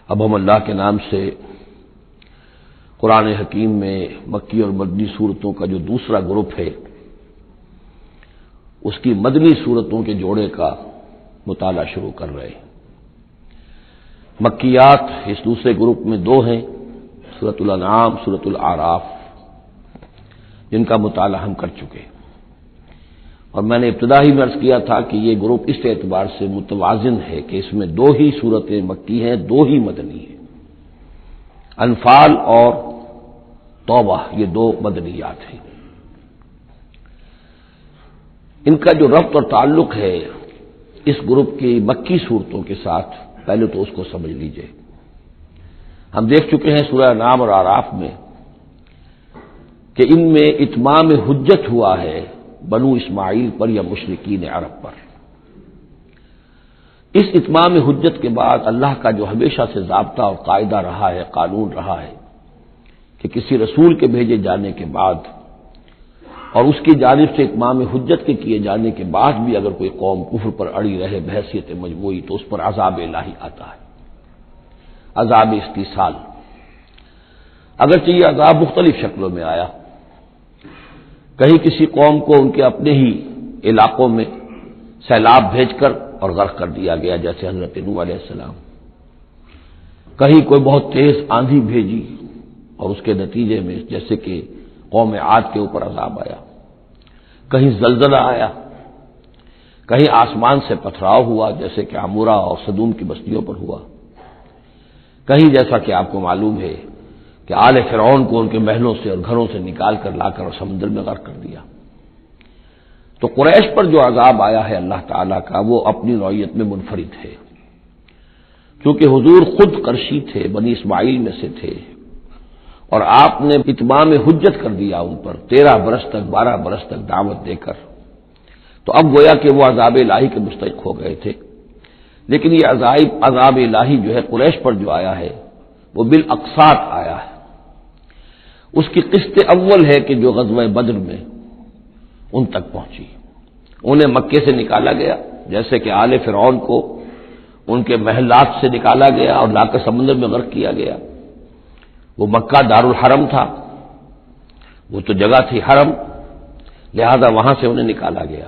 اب ہم اللہ کے نام سے قرآن حکیم میں مکی اور مدنی صورتوں کا جو دوسرا گروپ ہے اس کی مدنی صورتوں کے جوڑے کا مطالعہ شروع کر رہے ہیں۔ مکیات اس دوسرے گروپ میں دو ہیں، سورۃ الانعام، سورۃ الاعراف، جن کا مطالعہ ہم کر چکے، اور میں نے ابتدا ہی میں عرض کیا تھا کہ یہ گروپ اس اعتبار سے متوازن ہے کہ اس میں دو ہی سورتیں مکی ہیں، دو ہی مدنی ہیں۔ انفال اور توبہ یہ دو مدنیات ہیں۔ ان کا جو ربط اور تعلق ہے اس گروپ کی مکی صورتوں کے ساتھ، پہلے تو اس کو سمجھ لیجئے۔ ہم دیکھ چکے ہیں سورہ انعام اور اعراف میں کہ ان میں اتمام حجت ہوا ہے بنو اسماعیل پر یا مشرکین عرب پر۔ اس اتمام حجت کے بعد اللہ کا جو ہمیشہ سے ضابطہ اور قاعدہ رہا ہے، قانون رہا ہے کہ کسی رسول کے بھیجے جانے کے بعد اور اس کی جانب سے اتمام حجت کے کیے جانے کے بعد بھی اگر کوئی قوم کفر پر اڑی رہے بحیثیت مجموعی تو اس پر عذاب الہی آتا ہے، عذاب استیصال۔ اگرچہ یہ عذاب مختلف شکلوں میں آیا، کہیں کسی قوم کو ان کے اپنے ہی علاقوں میں سیلاب بھیج کر اور غرق کر دیا گیا، جیسے حضرت نوح علیہ السلام، کہیں کوئی بہت تیز آندھی بھیجی اور اس کے نتیجے میں جیسے کہ قوم عاد کے اوپر عذاب آیا، کہیں زلزلہ آیا، کہیں آسمان سے پتھراؤ ہوا جیسے کہ عمورہ اور صدوم کی بستیوں پر ہوا، کہیں جیسا کہ آپ کو معلوم ہے کہ آل فرعون کو ان کے محلوں سے اور گھروں سے نکال کر لا کر اور سمندر میں غرق کر دیا۔ تو قریش پر جو عذاب آیا ہے اللہ تعالیٰ کا وہ اپنی نوعیت میں منفرد ہے، چونکہ حضور خود قرشی تھے، بنی اسماعیل میں سے تھے، اور آپ نے اتمام حجت کر دیا ان پر 13 برس تک، 12 برس تک دعوت دے کر، تو اب گویا کہ وہ عذاب الہی کے مستحق ہو گئے تھے۔ لیکن یہ عذاب الہی جو ہے قریش پر جو آیا ہے وہ بالاقساط آیا ہے۔ اس کی قسط اول ہے کہ جو غزوہ بدر میں ان تک پہنچی، انہیں مکے سے نکالا گیا جیسے کہ آل فرعون کو ان کے محلات سے نکالا گیا اور لا کر سمندر میں غرق کیا گیا۔ وہ مکہ دارالحرم تھا، وہ تو جگہ تھی حرم، لہذا وہاں سے انہیں نکالا گیا،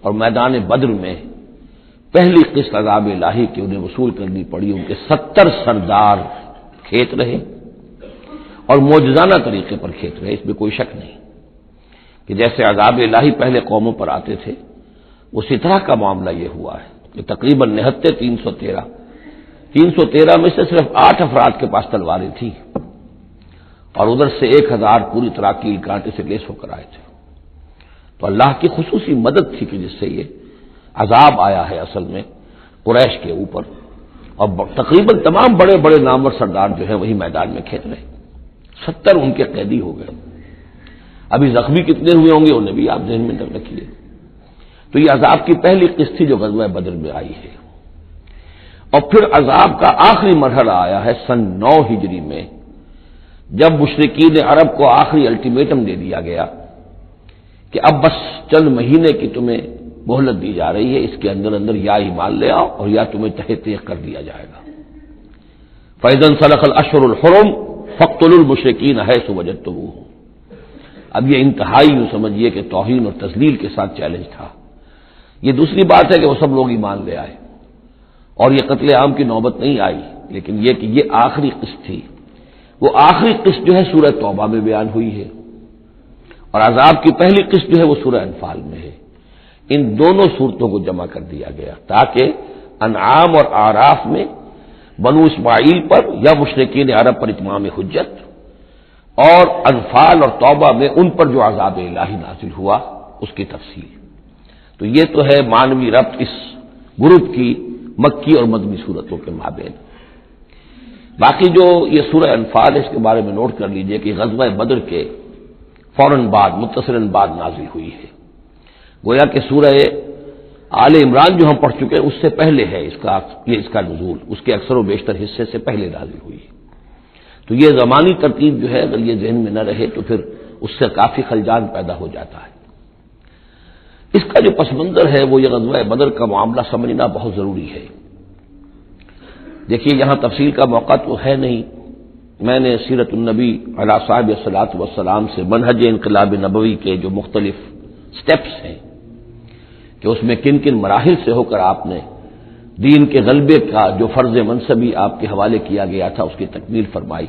اور میدان بدر میں پہلی قسط عذاب الہی کی انہیں وصول کرنی پڑی۔ ان کے 70 سردار کھیت رہے اور معجزانہ طریقے پر کھیت رہے، اس میں کوئی شک نہیں کہ جیسے عذاب الہی پہلے قوموں پر آتے تھے اسی طرح کا معاملہ یہ ہوا ہے کہ تقریباً 313 میں سے صرف 8 افراد کے پاس تلواریں تھیں، اور ادھر سے 1000 پوری طرح کیل کانٹے سے لیس ہو کر آئے تھے۔ تو اللہ کی خصوصی مدد تھی کہ جس سے یہ عذاب آیا ہے اصل میں قریش کے اوپر، اور تقریباً تمام بڑے بڑے نامور سردار جو ہیں وہی میدان میں کھیت رہے، 70 ان کے قیدی ہو گئے۔ ابھی زخمی کتنے ہوئے ہوں گے انہیں بھی آپ ذہن میں رکھیے۔ تو یہ عذاب کی پہلی قسط تھی جو غزوہ بدر میں آئی ہے، اور پھر عذاب کا آخری مرحلہ آیا ہے سن 9 ہجری میں، جب مشرکین عرب کو آخری الٹیمیٹم دے دیا گیا کہ اب بس چند مہینے کی تمہیں مہلت دی جا رہی ہے، اس کے اندر یا ایمان لے آؤ اور یا تمہیں تہہ تیغ کر دیا جائے گا۔ فَإِذَا انسَلَخَ الْأَشْهُرُ الْحُرُمُ فَاقْتُلُوا الْمُشْرِكِينَ حَيْثُ وَجَدتُّمُوهُمْ۔ اب یہ انتہائی یوں سمجھیے کہ توہین اور تذلیل کے ساتھ چیلنج تھا۔ یہ دوسری بات ہے کہ وہ سب لوگ ایمان لے آئے اور یہ قتل عام کی نوبت نہیں آئی، لیکن یہ کہ یہ آخری قسط تھی۔ وہ آخری قسط جو ہے سورہ توبہ میں بیان ہوئی ہے، اور عذاب کی پہلی قسط جو ہے وہ سورہ انفال میں ہے۔ ان دونوں صورتوں کو جمع کر دیا گیا تاکہ انعام اور اعراف میں بنو اسماعیل پر یا مشرکین عرب پر اتمام حجت، اور انفال اور توبہ میں ان پر جو عذاب الہی نازل ہوا اس کی تفصیل۔ تو یہ تو ہے معنوی ربط اس گروپ کی مکی اور مدنی صورتوں کے مابین۔ باقی جو یہ سورہ انفال ہے اس کے بارے میں نوٹ کر لیجئے کہ غزوہ بدر کے فوراً بعد متصلاً بعد نازل ہوئی ہے، گویا کہ سورہ آل عمران جو ہم پڑھ چکے ہیں اس سے پہلے ہے اس کا نزول، اس کے اکثر و بیشتر حصے سے پہلے نازل ہوئی ہے۔ تو یہ زمانی ترتیب جو ہے اگر یہ ذہن میں نہ رہے تو پھر اس سے کافی خلجان پیدا ہو جاتا ہے۔ اس کا جو پس منظر ہے وہ یہ غزوہ بدر کا معاملہ سمجھنا بہت ضروری ہے۔ دیکھیے یہاں تفصیل کا موقع تو ہے نہیں، میں نے سیرت النبی علیہ صاحب الصلاۃ والسلام سے منہج انقلاب نبوی کے جو مختلف سٹیپس ہیں کہ اس میں کن کن مراحل سے ہو کر آپ نے دین کے غلبے کا جو فرض منصبی آپ کے حوالے کیا گیا تھا اس کی تکمیل فرمائی،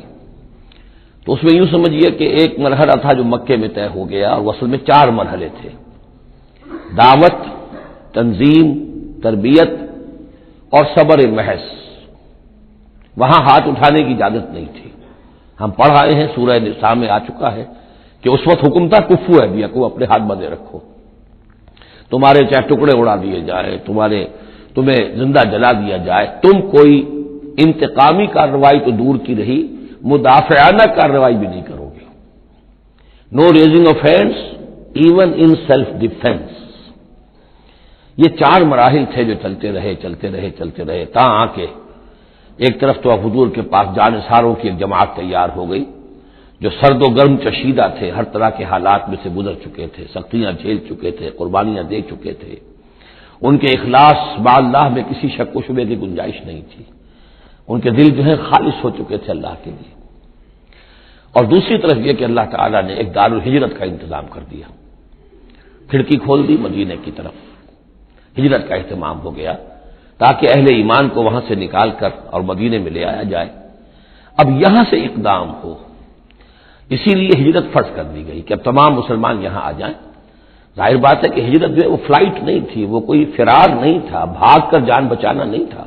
تو اس میں یوں سمجھیے کہ ایک مرحلہ تھا جو مکے میں طے ہو گیا، اور اصل میں 4 مرحلے تھے: دعوت، تنظیم، تربیت اور صبر محض۔ وہاں ہاتھ اٹھانے کی اجازت نہیں تھی۔ ہم پڑھ آئے ہیں، سورہ نساء میں آ چکا ہے کہ اس وقت حکم تھا کفو ہے کو اپنے ہاتھ بندھے رکھو، تمہارے چاہے ٹکڑے اڑا دیے جائے، تمہیں زندہ جلا دیا جائے، تم کوئی انتقامی کارروائی تو دور کی رہی، مدافعانہ کارروائی بھی نہیں کرو گے۔ No raising of hands even in self defence. یہ 4 مراحل تھے جو چلتے رہے تا آ کے ایک طرف تو حضور کے پاس جانثاروں کی ایک جماعت تیار ہو گئی جو سرد و گرم چشیدہ تھے، ہر طرح کے حالات میں سے گزر چکے تھے، سختیاں جھیل چکے تھے، قربانیاں دے چکے تھے، ان کے اخلاص با اللہ میں کسی شک و شبے کی گنجائش نہیں تھی، ان کے دل جو ہے خالص ہو چکے تھے اللہ کے لیے۔ اور دوسری طرف یہ کہ اللہ تعالیٰ نے ایک دارالہجرت کا انتظام کر دیا، کھڑکی کھول دی مدینے کی طرف، ہجرت کا اہتمام ہو گیا تاکہ اہل ایمان کو وہاں سے نکال کر اور مدینے میں لے آیا جائے۔ اب یہاں سے اقدام ہو، اسی لیے ہجرت فرض کر دی گئی کہ اب تمام مسلمان یہاں آ جائیں۔ ظاہر بات ہے کہ ہجرت جو ہے وہ فلائٹ نہیں تھی، وہ کوئی فرار نہیں تھا، بھاگ کر جان بچانا نہیں تھا۔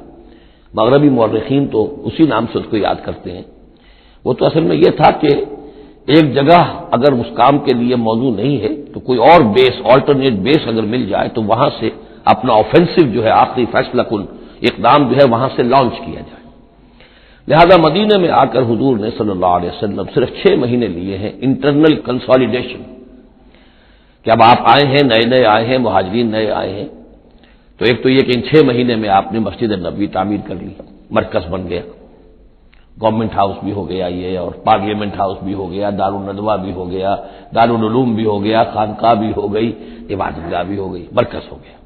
مغربی مورخین تو اسی نام سے اس کو یاد کرتے ہیں۔ وہ تو اصل میں یہ تھا کہ ایک جگہ اگر اس کام کے لیے موضوع نہیں ہے تو کوئی اور بیس، آلٹرنیٹ بیس اگر مل جائے تو وہاں سے اپنا آفینسو جو ہے، آخری فیصلہ کن اقدام جو ہے وہاں سے لانچ کیا جائے۔ لہذا مدینے میں آ کر حضور نے صلی اللہ علیہ وسلم صرف 6 مہینے لیے ہیں انٹرنل کنسالیڈیشن، کہ اب آپ آئے ہیں، نئے آئے ہیں، مہاجرین نئے آئے ہیں، تو ایک تو یہ کہ ان 6 مہینے میں آپ نے مسجد نبوی تعمیر کر لی، مرکز بن گیا، گورنمنٹ ہاؤس بھی ہو گیا یہ، اور پارلیمنٹ ہاؤس بھی ہو گیا، دارالندوہ بھی ہو گیا، دارالعلوم بھی ہو گیا، خانقاہ بھی ہو گئی، عبادت گاہ بھی ہو گئی، مرکز ہو گیا۔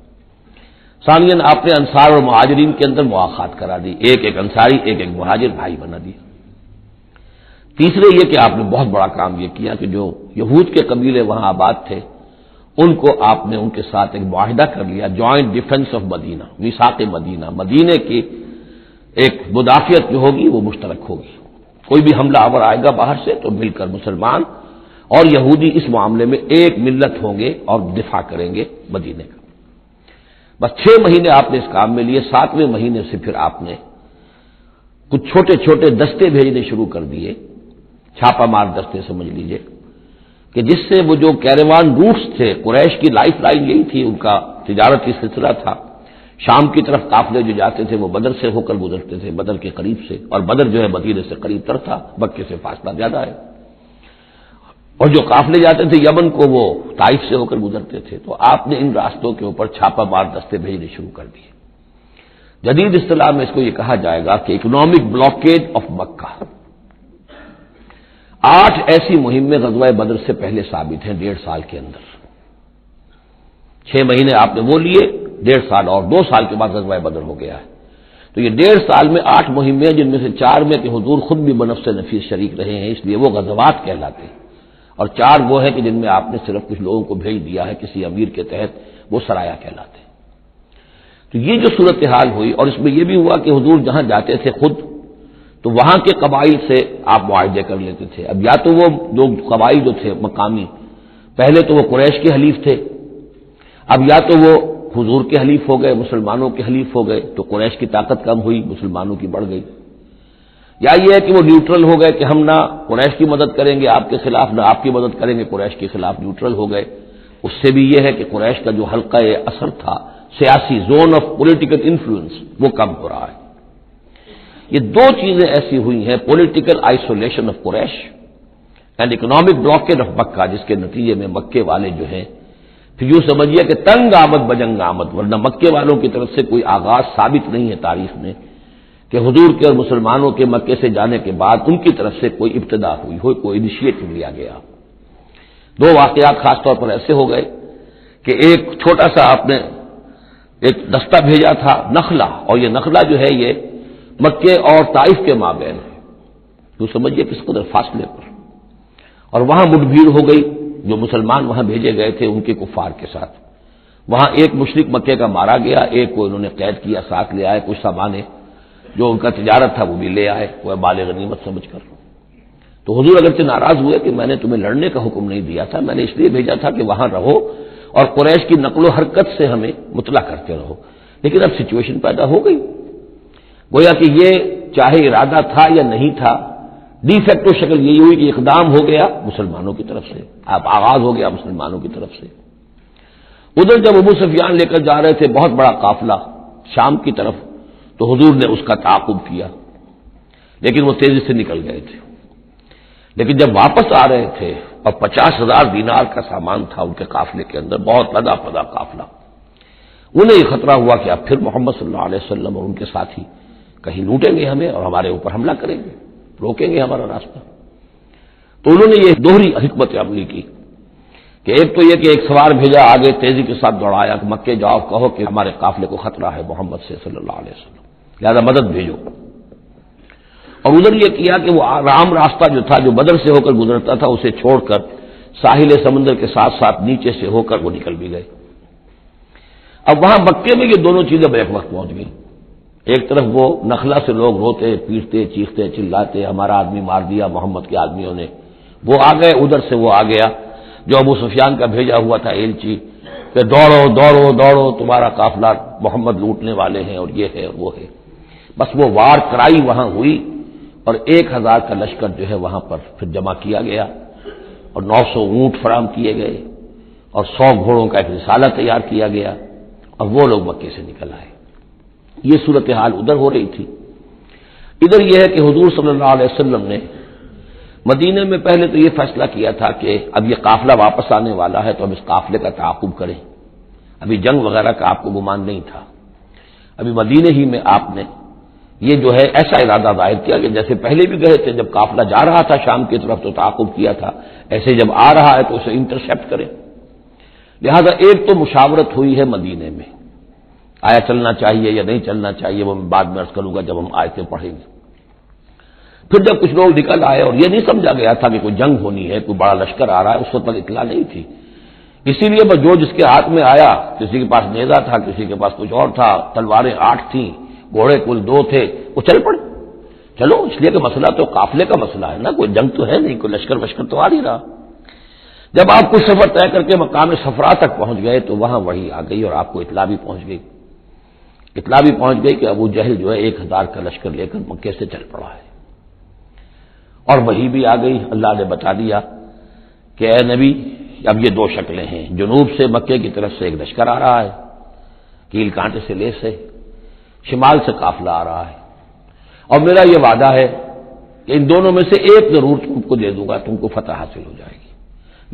ثانیاً آپ نے انصار اور مہاجرین کے اندر مواخات کرا دی، ایک انصاری ایک مہاجر بھائی بنا دیا۔ تیسرے یہ کہ آپ نے بہت بڑا کام یہ کیا کہ جو یہود کے قبیلے وہاں آباد تھے ان کو آپ نے ان کے ساتھ ایک معاہدہ کر لیا، جوائنٹ ڈیفنس آف مدینہ، میثاق مدینہ، مدینے کی ایک مدافعت جو ہوگی وہ مشترک ہوگی، کوئی بھی حملہ آور آئے گا باہر سے تو مل کر مسلمان اور یہودی اس معاملے میں ایک ملت ہوں گے اور دفاع کریں گے مدینے کا۔ بس 6 مہینے آپ نے اس کام میں لیے، 7ویں مہینے سے پھر آپ نے کچھ چھوٹے چھوٹے دستے بھیجنے شروع کر دیے، چھاپا مار دستے سمجھ لیجئے، کہ جس سے وہ جو کیروان روٹس تھے، قریش کی لائف لائن یہی تھی، ان کا تجارتی سلسلہ تھا، شام کی طرف قافلے جو جاتے تھے وہ بدر سے ہو کر گزرتے تھے، بدر کے قریب سے، اور بدر جو ہے مدینے سے قریب تر تھا، مکے سے فاصلہ زیادہ ہے، اور جو قافلے جاتے تھے یمن کو وہ طائف سے ہو کر گزرتے تھے۔ تو آپ نے ان راستوں کے اوپر چھاپا مار دستے بھیجنے شروع کر دیے۔ جدید اصطلاح میں اس کو یہ کہا جائے گا کہ اکنامک بلاکیج آف مکہ۔ 8 ایسی مہمیں غزوہ بدر سے پہلے ثابت ہیں 1.5 سال کے اندر۔ 6 مہینے آپ نے وہ لیے، 1.5 سال اور 2 سال کے بعد غزوہ بدر ہو گیا ہے، تو یہ 1.5 سال میں 8 مہمیں، جن میں سے 4 میں کہ حضور خود بھی بنفس نفیس شریک رہے ہیں، اس لیے وہ غزوات کہلاتے ہیں، اور 4 وہ ہیں کہ جن میں آپ نے صرف کچھ لوگوں کو بھیج دیا ہے کسی امیر کے تحت، وہ سرایا کہلاتے ہیں۔ تو یہ جو صورتحال ہوئی، اور اس میں یہ بھی ہوا کہ حضور جہاں جاتے تھے خود تو وہاں کے قبائل سے آپ معاہدے کر لیتے تھے۔ اب یا تو وہ جو قبائل جو تھے مقامی، پہلے تو وہ قریش کے حلیف تھے، اب یا تو وہ حضور کے حلیف ہو گئے، مسلمانوں کے حلیف ہو گئے، تو قریش کی طاقت کم ہوئی، مسلمانوں کی بڑھ گئی، یا یہ ہے کہ وہ نیوٹرل ہو گئے کہ ہم نہ قریش کی مدد کریں گے آپ کے خلاف، نہ آپ کی مدد کریں گے قریش کے خلاف، نیوٹرل ہو گئے۔ اس سے بھی یہ ہے کہ قریش کا جو حلقہ اثر تھا، سیاسی زون آف پولیٹیکل انفلوئنس، وہ کم ہو رہا ہے۔ یہ 2 چیزیں ایسی ہوئی ہیں، political isolation of Quraysh and economic blockage of Mecca, جس کے نتیجے میں مکے والے جو ہیں پھر یوں سمجھیے کہ تنگ آمد بجنگ آمد، ورنہ مکے والوں کی طرف سے کوئی آغاز ثابت نہیں ہے تاریخ میں کہ حضور کے اور مسلمانوں کے مکے سے جانے کے بعد ان کی طرف سے کوئی ابتدا ہوئی ہو، کوئی انیشیٹو لیا گیا۔ 2 واقعات خاص طور پر ایسے ہو گئے کہ ایک چھوٹا سا آپ نے ایک دستہ بھیجا تھا نخلا، اور یہ نخلا جو ہے یہ مکے اور طائف کے مابین ہے، تو سمجھیے کس قدر فاصلے پر، اور وہاں مٹ بھیڑ ہو گئی، جو مسلمان وہاں بھیجے گئے تھے ان کے کفار کے ساتھ، وہاں ایک مشرک مکے کا مارا گیا، ایک کو انہوں نے قید کیا، ساتھ لے آئے، کچھ سامان جو ان کا تجارت تھا وہ بھی لے آئے، وہ مال غنیمت سمجھ کر۔ تو حضور اگرچہ ناراض ہوئے کہ میں نے تمہیں لڑنے کا حکم نہیں دیا تھا، میں نے اس لیے بھیجا تھا کہ وہاں رہو اور قریش کی نقل و حرکت سے ہمیں مطلع کرتے رہو، لیکن اب سچویشن پیدا ہو گئی، گویا کہ یہ چاہے ارادہ تھا یا نہیں تھا، ڈی فیکٹو شکل یہی ہوئی کہ اقدام ہو گیا مسلمانوں کی طرف سے، اب آغاز ہو گیا مسلمانوں کی طرف سے۔ ادھر جب ابو سفیان لے کر جا رہے تھے بہت بڑا قافلہ شام کی طرف، تو حضور نے اس کا تعاقب کیا، لیکن وہ تیزی سے نکل گئے تھے، لیکن جب واپس آ رہے تھے اور 50,000 دینار کا سامان تھا ان کے قافلے کے اندر، بہت لدا پدا قافلہ، انہیں یہ خطرہ ہوا کہ اب پھر محمد صلی اللہ علیہ وسلم اور ان کے ساتھی کہیں لوٹیں گے ہمیں اور ہمارے اوپر حملہ کریں گے، روکیں گے ہمارا راستہ۔ تو انہوں نے یہ دوہری حکمت عملی کی کہ ایک تو یہ کہ ایک سوار بھیجا آگے تیزی کے ساتھ دوڑایا کہ مکے جاؤ، کہو کہ ہمارے قافلے کو خطرہ ہے محمد سے صلی اللہ علیہ وسلم، لہذا مدد بھیجو، اور ادھر یہ کیا کہ وہ عام راستہ جو تھا جو بدر سے ہو کر گزرتا تھا اسے چھوڑ کر ساحل سمندر کے ساتھ ساتھ نیچے سے ہو کر وہ نکل بھی گئے۔ اب وہاں مکے میں یہ دونوں چیزیں بیک وقت پہنچ گئی، ایک طرف وہ نخلا سے لوگ روتے پیٹتے چیختے چلاتے ہمارا آدمی مار دیا محمد کے آدمیوں نے، وہ آ گئے، ادھر سے وہ آ گیا جو ابو سفیان کا بھیجا ہوا تھا ایلچی کہ دوڑو دوڑو دوڑو تمہارا قافلہ محمد لوٹنے والے ہیں اور یہ ہے اور وہ ہے، بس وہ وار کرائی وہاں ہوئی اور 1,000 کا لشکر جو ہے وہاں پر پھر جمع کیا گیا اور 900 اونٹ فراہم کیے گئے اور 100 گھوڑوں کا ایک رسالہ تیار کیا گیا اور وہ لوگ مکے سے نکل آئے۔ یہ صورتحال ادھر ہو رہی تھی۔ ادھر یہ ہے کہ حضور صلی اللہ علیہ وسلم نے مدینے میں پہلے تو یہ فیصلہ کیا تھا کہ اب یہ قافلہ واپس آنے والا ہے تو اب اس قافلے کا تعاقب کریں، ابھی جنگ وغیرہ کا آپ کو گمان نہیں تھا، ابھی مدینے ہی میں آپ نے یہ جو ہے ایسا ارادہ ظاہر کیا کہ جیسے پہلے بھی گئے تھے جب قافلہ جا رہا تھا شام کی طرف تو تعاقب کیا تھا، ایسے جب آ رہا ہے تو اسے انٹرسیپٹ کریں۔ لہذا ایک تو مشاورت ہوئی ہے مدینے میں، آیا چلنا چاہیے یا نہیں چلنا چاہیے وہ میں بعد میں عرض کروں گا جب ہم آیتیں پڑھیں گے۔ پھر جب کچھ لوگ نکل آئے اور یہ نہیں سمجھا گیا تھا کہ کوئی جنگ ہونی ہے، کوئی بڑا لشکر آ رہا ہے، اس وقت تک اطلاع نہیں تھی، اسی لیے بس جو جس کے ہاتھ میں آیا، کسی کے پاس نیزہ تھا کسی کے پاس کچھ اور تھا، تلواریں 8 تھیں، گھوڑے کل 2 تھے، وہ چل پڑے، چلو اس لیے کہ مسئلہ تو قافلے کا مسئلہ ہے نا، کوئی جنگ تو ہے نہیں، کوئی لشکر وشکر تو آ نہیں رہا۔ جب آپ کچھ سفر طے کر کے مقام صفرا تک پہنچ گئے تو وہاں وہی آ گئی اور آپ کو اطلاع بھی پہنچ گئی کہ ابو جہل جو ہے 1,000 کا لشکر لے کر مکے سے چل پڑا ہے، اور وہی بھی آ گئی، اللہ نے بتا دیا کہ اے نبی اب یہ 2 شکلیں ہیں، جنوب سے مکے کی طرف سے ایک لشکر آ رہا ہے کیل کانٹے سے لیس ہے، شمال سے قافلہ آ رہا ہے، اور میرا یہ وعدہ ہے کہ ان دونوں میں سے ایک ضرور تم کو دے دوں گا، تم کو فتح حاصل ہو جائے گی،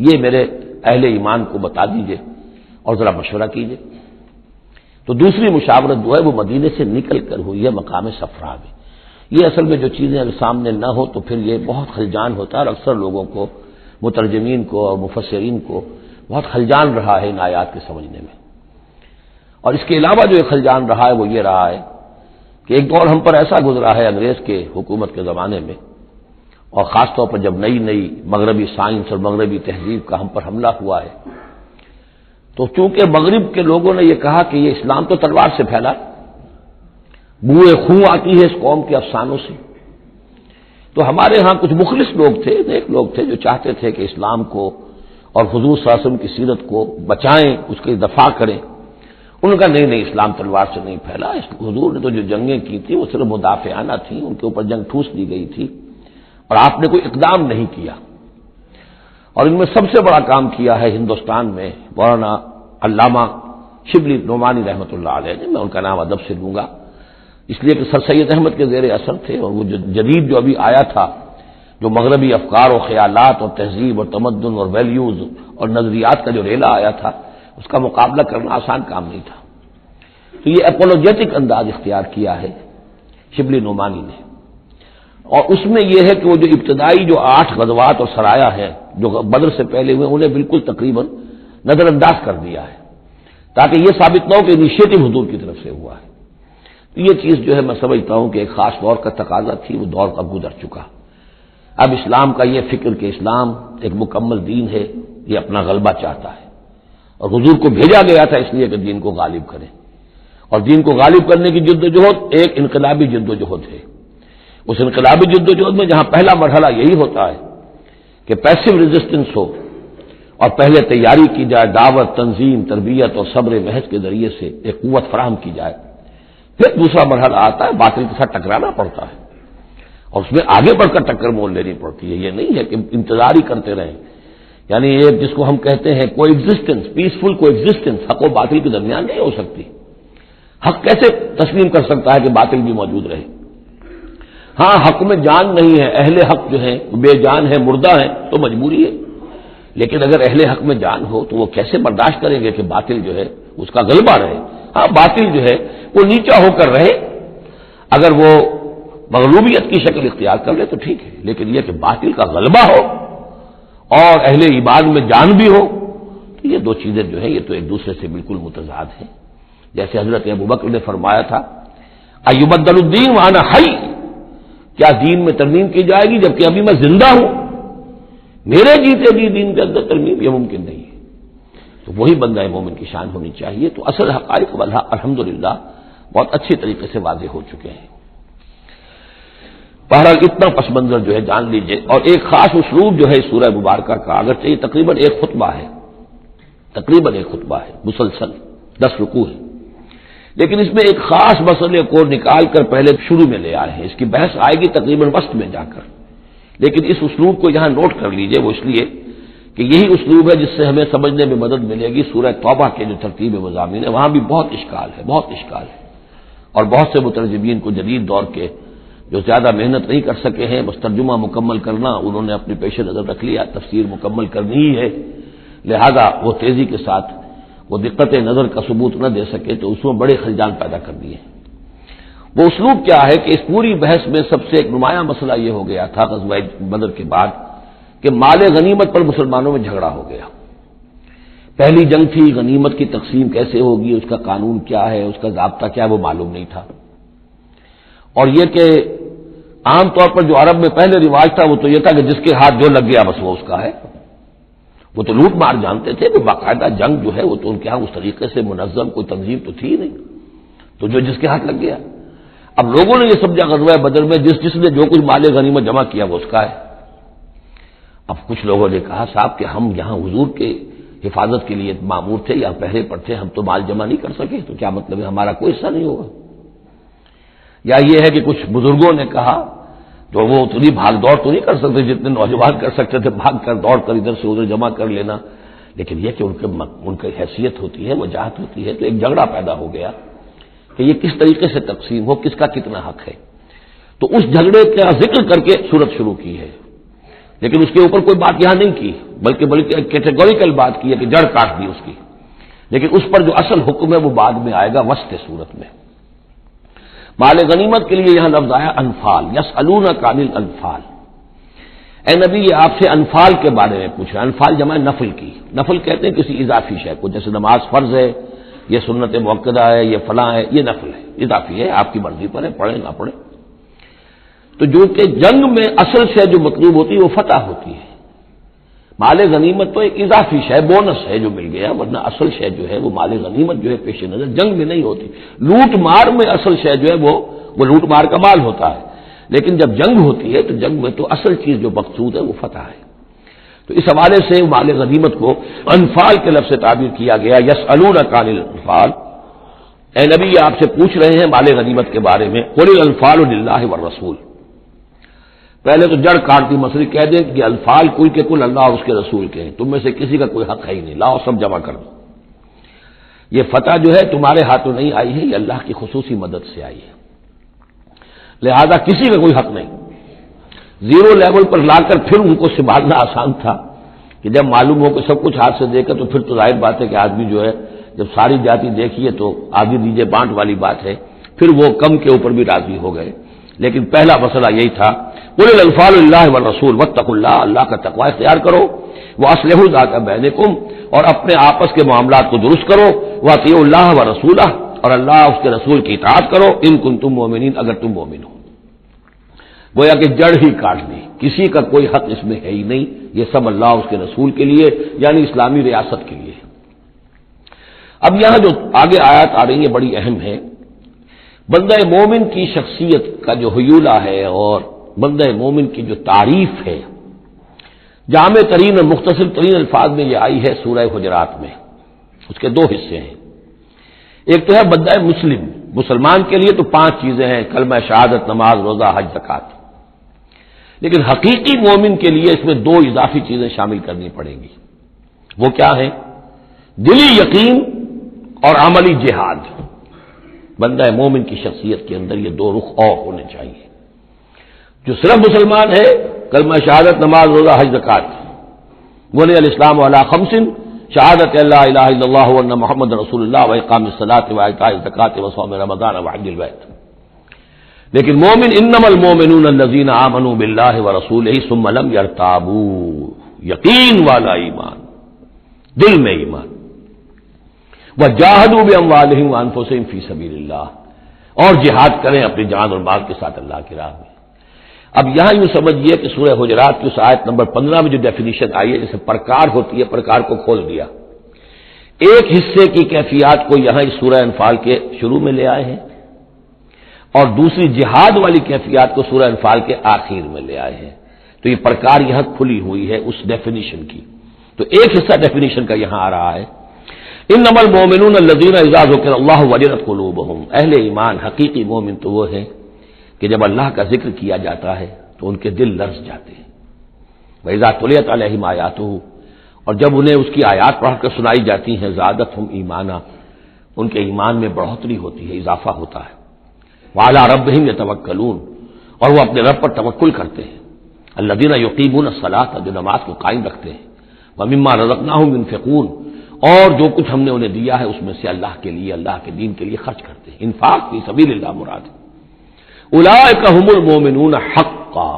یہ میرے اہل ایمان کو بتا دیجئے اور ذرا مشورہ کیجئے۔ تو دوسری مشاورت جو ہے وہ مدینے سے نکل کر ہوئی ہے مقام صفرا میں۔ یہ اصل میں جو چیزیں اگر سامنے نہ ہو تو پھر یہ بہت خلجان ہوتا ہے، اور اکثر لوگوں کو، مترجمین کو اور مفسرین کو بہت خلجان رہا ہے ان آیات کے سمجھنے میں۔ اور اس کے علاوہ جو ایک خلجان رہا ہے وہ یہ رہا ہے کہ ایک دور ہم پر ایسا گزرا ہے انگریز کے حکومت کے زمانے میں، اور خاص طور پر جب نئی نئی مغربی سائنس اور مغربی تہذیب کا ہم پر حملہ ہوا ہے، تو چونکہ مغرب کے لوگوں نے یہ کہا کہ یہ اسلام تو تلوار سے پھیلا، بوئے خون آتی ہے اس قوم کے افسانوں سے، تو ہمارے ہاں کچھ مخلص لوگ تھے، نیک لوگ تھے جو چاہتے تھے کہ اسلام کو اور حضور صلی اللہ علیہ وسلم کی سیرت کو بچائیں، اس کی دفاع کریں۔ ان کا نہیں اسلام تلوار سے نہیں پھیلا، حضور نے تو جو جنگیں کی تھی وہ صرف مدافعانہ تھیں، ان کے اوپر جنگ ٹھوس دی گئی تھی اور آپ نے کوئی اقدام نہیں کیا۔ اور ان میں سب سے بڑا کام کیا ہے ہندوستان میں مولانا علامہ شبلی نعمانی رحمۃ اللہ علیہ نے، میں ان کا نام ادب سے لوں گا اس لیے کہ سر سید احمد کے زیر اثر تھے، اور وہ جو جدید جو ابھی آیا تھا، جو مغربی افکار و خیالات اور تہذیب اور تمدن اور ویلیوز اور نظریات کا جو ریلا آیا تھا، اس کا مقابلہ کرنا آسان کام نہیں تھا، تو یہ اپولوجیٹک انداز اختیار کیا ہے شبلی نعمانی نے، اور اس میں یہ ہے کہ وہ جو ابتدائی جو 8 غزوات اور سرایا ہیں جو بدر سے پہلے ہوئے انہیں بالکل تقریباً نظر انداز کر دیا ہے، تاکہ یہ ثابت نہ ہو کہ انیشیٹو حضور کی طرف سے ہوا ہے، یہ چیز جو ہے میں سمجھتا ہوں کہ ایک خاص دور کا تقاضا تھی، وہ دور اب گزر چکا۔ اب اسلام کا یہ فکر کہ اسلام ایک مکمل دین ہے، یہ اپنا غلبہ چاہتا ہے، اور حضور کو بھیجا گیا تھا اس لیے کہ دین کو غالب کرے، اور دین کو غالب کرنے کی جدوجہد ایک انقلابی جدوجہد ہے۔ اس انقلابی جدوجہد میں جہاں پہلا مرحلہ یہی ہوتا ہے کہ پیسو ریزسٹنس ہو، اور پہلے تیاری کی جائے، دعوت، تنظیم، تربیت اور صبر محض کے ذریعے سے ایک قوت فراہم کی جائے، پھر دوسرا مرحلہ آتا ہے باطل کے ساتھ ٹکرانا پڑتا ہے، اور اس میں آگے بڑھ کر ٹکر مول لینی پڑتی ہے۔ یہ نہیں ہے کہ انتظار ہی کرتے رہیں، یعنی ایک جس کو ہم کہتے ہیں کو ایگزسٹنس، پیسفل کو ایگزسٹنس، حق و باطل کے درمیان نہیں ہو سکتی۔ حق کیسے تسلیم کر سکتا ہے کہ باطل بھی موجود رہے؟ ہاں، حق میں جان نہیں ہے، اہل حق جو ہیں بے جان ہے، مردہ ہیں، تو مجبوری ہے، لیکن اگر اہل حق میں جان ہو تو وہ کیسے برداشت کریں گے کہ باطل جو ہے اس کا غلبہ رہے؟ ہاں، باطل جو ہے وہ نیچا ہو کر رہے، اگر وہ مغلوبیت کی شکل اختیار کر لے تو ٹھیک ہے، لیکن یہ کہ باطل کا غلبہ ہو اور اہل ایمان میں جان بھی ہو، تو یہ دو چیزیں جو ہیں یہ تو ایک دوسرے سے بالکل متضاد ہیں۔ جیسے حضرت ابوبکر نے فرمایا تھا ایبدل الدین وانا حی، کیا دین میں ترمیم کی جائے گی جبکہ ابھی میں زندہ ہوں؟ میرے جیتے جی دین کے اندر ترمیم یہ ممکن نہیں ہے۔ تو وہی بندہ مومن کی شان ہونی چاہیے۔ تو اصل حقائق الحمدللہ بہت اچھی طریقے سے واضح ہو چکے ہیں۔ بہرحال اتنا پس منظر جو ہے جان لیجئے، اور ایک خاص اسلوب جو ہے سورہ مبارکہ کا، اگرچہ یہ تقریباً ایک خطبہ ہے مسلسل 10 رکوع ہے، لیکن اس میں ایک خاص مسئلے کو نکال کر پہلے شروع میں لے آئے ہیں۔ اس کی بحث آئے گی تقریباً وسط میں جا کر، لیکن اس اسلوب کو یہاں نوٹ کر لیجئے، وہ اس لیے کہ یہی اسلوب ہے جس سے ہمیں سمجھنے میں مدد ملے گی۔ سورہ توبہ کے جو ترتیب مضامین ہے وہاں بھی بہت اشکال ہے، اور بہت سے مترجمین کو جدید دور کے جو زیادہ محنت نہیں کر سکے ہیں، بس ترجمہ مکمل کرنا انہوں نے اپنے پیش نظر رکھ لیا، تفسیر مکمل کرنی ہی ہے، لہذا وہ تیزی کے ساتھ وہ دقت نظر کا ثبوت نہ دے سکے تو اس میں بڑے خلجان پیدا کر دیے۔ وہ اسلوب کیا ہے کہ اس پوری بحث میں سب سے ایک نمایاں مسئلہ یہ ہو گیا تھا غزوہ بدر کے بعد کہ مال غنیمت پر مسلمانوں میں جھگڑا ہو گیا۔ پہلی جنگ تھی، غنیمت کی تقسیم کیسے ہوگی، اس کا قانون کیا ہے، اس کا ضابطہ کیا ہے، وہ معلوم نہیں تھا۔ اور یہ کہ عام طور پر جو عرب میں پہلے رواج تھا وہ تو یہ تھا کہ جس کے ہاتھ جو لگ گیا بس وہ اس کا ہے، وہ تو لوٹ مار جانتے تھے کہ باقاعدہ جنگ جو ہے وہ تو ان کے ہاں اس طریقے سے منظم کوئی تنظیم تو تھی نہیں، تو جو جس کے ہاتھ لگ گیا۔ اب لوگوں نے یہ سمجھا غزوہ بدر میں جس نے جو کچھ مال غنیمت جمع کیا وہ اس کا ہے۔ اب کچھ لوگوں نے کہا صاحب کہ ہم یہاں حضور کے حفاظت کے لیے مامور تھے یا پہرے پر تھے، ہم تو مال جمع نہیں کر سکے، تو کیا مطلب ہے ہمارا کوئی حصہ نہیں ہوگا؟ یا یہ ہے کہ کچھ بزرگوں نے کہا تو وہ اتنی بھاگ دوڑ تو نہیں کر سکتے جتنے نوجوان کر سکتے تھے، بھاگ کر دوڑ کر ادھر سے ادھر جمع کر لینا، لیکن یہ کہ ان کی حیثیت ہوتی ہے، وجاہت ہوتی ہے، تو ایک جھگڑا پیدا ہو گیا کہ یہ کس طریقے سے تقسیم ہو، کس کا کتنا حق ہے۔ تو اس جھگڑے کا ذکر کر کے سورت شروع کی ہے، لیکن اس کے اوپر کوئی بات یہاں نہیں کی، بلکہ کیٹیگوریکل بات کی ہے کہ جڑ کاٹ دی اس کی، لیکن اس پر جو اصل حکم ہے وہ بعد میں آئے گا وسط سورت میں۔ مال غنیمت کے لیے یہاں لفظ آیا انفال، یسألونک عن الانفال۔ اے نبی یہ آپ سے انفال کے بارے میں پوچھ رہے ہیں۔ انفال جمع نفل کی، نفل کہتے ہیں کسی اضافی شے کو، جیسے نماز فرض ہے، یہ سنت مؤکدہ ہے، یہ فلاں ہے، یہ نفل ہے، اضافی ہے، آپ کی مرضی پر ہے، پڑھیں نہ پڑھیں۔ تو جو کہ جنگ میں اصل شے جو مطلوب ہوتی ہے وہ فتح ہوتی ہے، مال غنیمت تو ایک اضافی شے، بونس ہے جو مل گیا، ورنہ اصل شے جو ہے وہ مال غنیمت جو ہے پیش نظر جنگ میں نہیں ہوتی۔ لوٹ مار میں اصل شے جو ہے وہ لوٹ مار کا مال ہوتا ہے، لیکن جب جنگ ہوتی ہے تو جنگ میں تو اصل چیز جو مقصود ہے وہ فتح ہے۔ تو اس حوالے سے مال غنیمت کو انفال کے لفظ سے تعبیر کیا گیا، یسألونک عن الانفال۔ اے نبی یہ آپ سے پوچھ رہے ہیں مال غنیمت کے بارے میں، قل الانفال للہ والرسول۔ پہلے تو جڑ کاٹ دی، مسئلہ کہہ دیں کہ الفال کل کے کل اللہ اور اس کے رسول کے ہیں، تم میں سے کسی کا کوئی حق ہے ہی نہیں، لاؤ سب جمع کر دو۔ یہ فتح جو ہے تمہارے ہاتھوں نہیں آئی ہے، یہ اللہ کی خصوصی مدد سے آئی ہے، لہذا کسی کا کوئی حق نہیں۔ زیرو لیول پر لا کر پھر ان کو سنبھالنا آسان تھا کہ جب معلوم ہو کہ سب کچھ ہاتھ سے دے کر تو پھر تو ظاہر بات ہے کہ آدمی جو ہے جب ساری جاتی دیکھیے تو آگے دیجیے بانٹ والی بات ہے، پھر وہ کم کے اوپر بھی راضی ہو گئے۔ لیکن پہلا مسئلہ یہی تھا، قل الانفال للہ والرسول واتقوا اللہ، اللہ کا تقوی اختیار کرو، واصلحوا ذات بینکم، اور اپنے آپس کے معاملات کو درست کرو، واطیعوا اللہ ورسولہ، اور اللہ اس کے رسول کی اطاعت کرو ان کنتم مؤمنین، اگر تم مومن ہو۔ گویا کہ جڑ ہی کاٹ دی، کسی کا کوئی حق اس میں ہے ہی نہیں، یہ سب اللہ اس کے رسول کے لیے یعنی اسلامی ریاست کے لیے۔ اب یہاں جو آگے آیات آ رہی ہے بڑی اہم ہے، بندہ مومن کی شخصیت کا جو حیولہ ہے اور بندہ مومن کی جو تعریف ہے، جامع ترین اور مختصر ترین الفاظ میں یہ آئی ہے سورہ حجرات میں۔ اس کے دو حصے ہیں، ایک تو ہے بندہ مسلمان کے لیے تو 5 چیزیں ہیں، کلمہ شہادت، نماز، روزہ، حج، زکوٰۃ، لیکن حقیقی مومن کے لیے اس میں 2 اضافی چیزیں شامل کرنی پڑیں گی۔ وہ کیا ہیں؟ دلی یقین اور عملی جہاد۔ بندہ مومن کی شخصیت کے اندر یہ 2 رخ اور ہونے چاہیے۔ جو صرف مسلمان ہے، کلمہ شہادت، نماز، روزہ، حج، زکوٰۃ، بنی الاسلام علی 5، شہادت لا الہ الا اللہ وان محمد رسول اللہ واقام الصلاۃ وایتاء الزکوٰۃ وصوم رمضان وحج البیت۔ لیکن مومن انما المؤمنون الذین آمنوا باللہ ورسولہ ثم لم یرتابوا، یقین والا ایمان، دل میں ایمان، وجاہدوا باموالہم وانفسہم فی سبیل اللہ، اور جہاد کریں اپنی جان اور مال کے ساتھ اللہ کی راہ میں۔ اب یہاں یوں سمجھیے کہ سورہ حجرات کی اس آیت نمبر 15 میں جو ڈیفینیشن آئی ہے، جیسے پرکار ہوتی ہے، پرکار کو کھول دیا۔ ایک حصے کی کیفیات کو یہاں اس سورہ انفال کے شروع میں لے آئے ہیں، اور دوسری جہاد والی کیفیات کو سورہ انفال کے آخر میں لے آئے ہیں۔ تو یہ پرکار یہاں کھلی ہوئی ہے اس ڈیفینیشن کی۔ تو ایک حصہ ڈیفینیشن کا یہاں آ رہا ہے، انما المؤمنون الذین اذا ذکر اللہ وجلت قلوبہم، اہل ایمان حقیقی مومن تو وہ ہیں کہ جب اللہ کا ذکر کیا جاتا ہے تو ان کے دل لرز جاتے ہیں۔ وَإِذَا تُلِيَتْ عَلَيْهِمْ آيَاتُهُ، اور جب انہیں اس کی آیات پڑھ کر سنائی جاتی ہیں، زادتہم ایمانا، ان کے ایمان میں بڑھوتری ہوتی ہے، اضافہ ہوتا ہے۔ وَعَلَىٰ رَبِّهِمْ يَتَوَكَّلُونَ، اور وہ اپنے رب پر توکل کرتے ہیں۔ الَّذِينَ يُقِيمُونَ الصَّلَاةَ، جو نماز کو قائم رکھتے ہیں۔ وَمِمَّا رَزَقْنَاهُمْ يُنْفِقُونَ، اور جو کچھ ہم نے انہیں دیا ہے اس میں سے اللہ کے لیے، اللہ کے دین کے لیے خرچ کرتے ہیں۔ انفاق فی سبیل اللہ مراد۔ اولئک ھم المؤمنون حقا،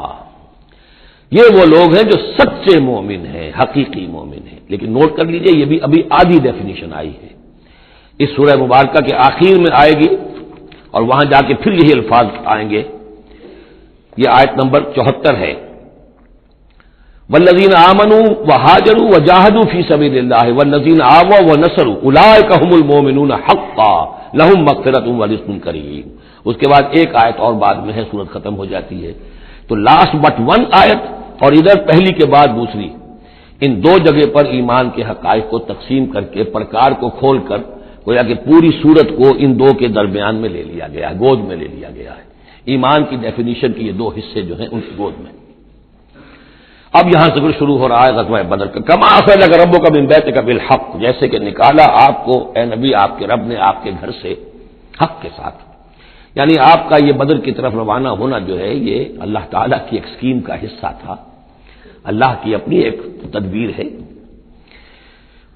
یہ وہ لوگ ہیں جو سچے مومن ہیں، حقیقی مومن ہیں۔ لیکن نوٹ کر لیجئے یہ بھی ابھی آدھی ڈیفینیشن آئی ہے، اس سورہ مبارکہ کے آخر میں آئے گی اور وہاں جا کے پھر یہی الفاظ آئیں گے۔ یہ آیت نمبر 74 ہے، والذین آمنوا وہاجروا وجاہدوا فی سبیل اللہ والذین آووا ونصروا اولئک ھم المؤمنون حقا لہم مغفرۃ ورزق کریم۔ اس کے بعد ایک آیت اور بعد میں ہے، سورت ختم ہو جاتی ہے۔ تو لاسٹ بٹ 1 آیت اور ادھر پہلی کے بعد دوسری، ان 2 جگہ پر ایمان کے حقائق کو تقسیم کر کے پرکار کو کھول کر گویا کہ پوری سورت کو ان 2 کے درمیان میں لے لیا گیا ہے، گود میں لے لیا گیا ہے۔ ایمان کی ڈیفینیشن کے یہ 2 حصے جو ہیں ان کی گود میں۔ اب یہاں سے شروع ہو رہا ہے غزوہ بدر کا۔ کما اخرجک ربک من بیتک بالحق، جیسے کہ نکالا آپ کو اے نبی آپ کے رب نے آپ کے گھر سے حق کے ساتھ، یعنی آپ کا یہ بدر کی طرف روانہ ہونا جو ہے یہ اللہ تعالیٰ کی ایک اسکیم کا حصہ تھا، اللہ کی اپنی ایک تدبیر ہے۔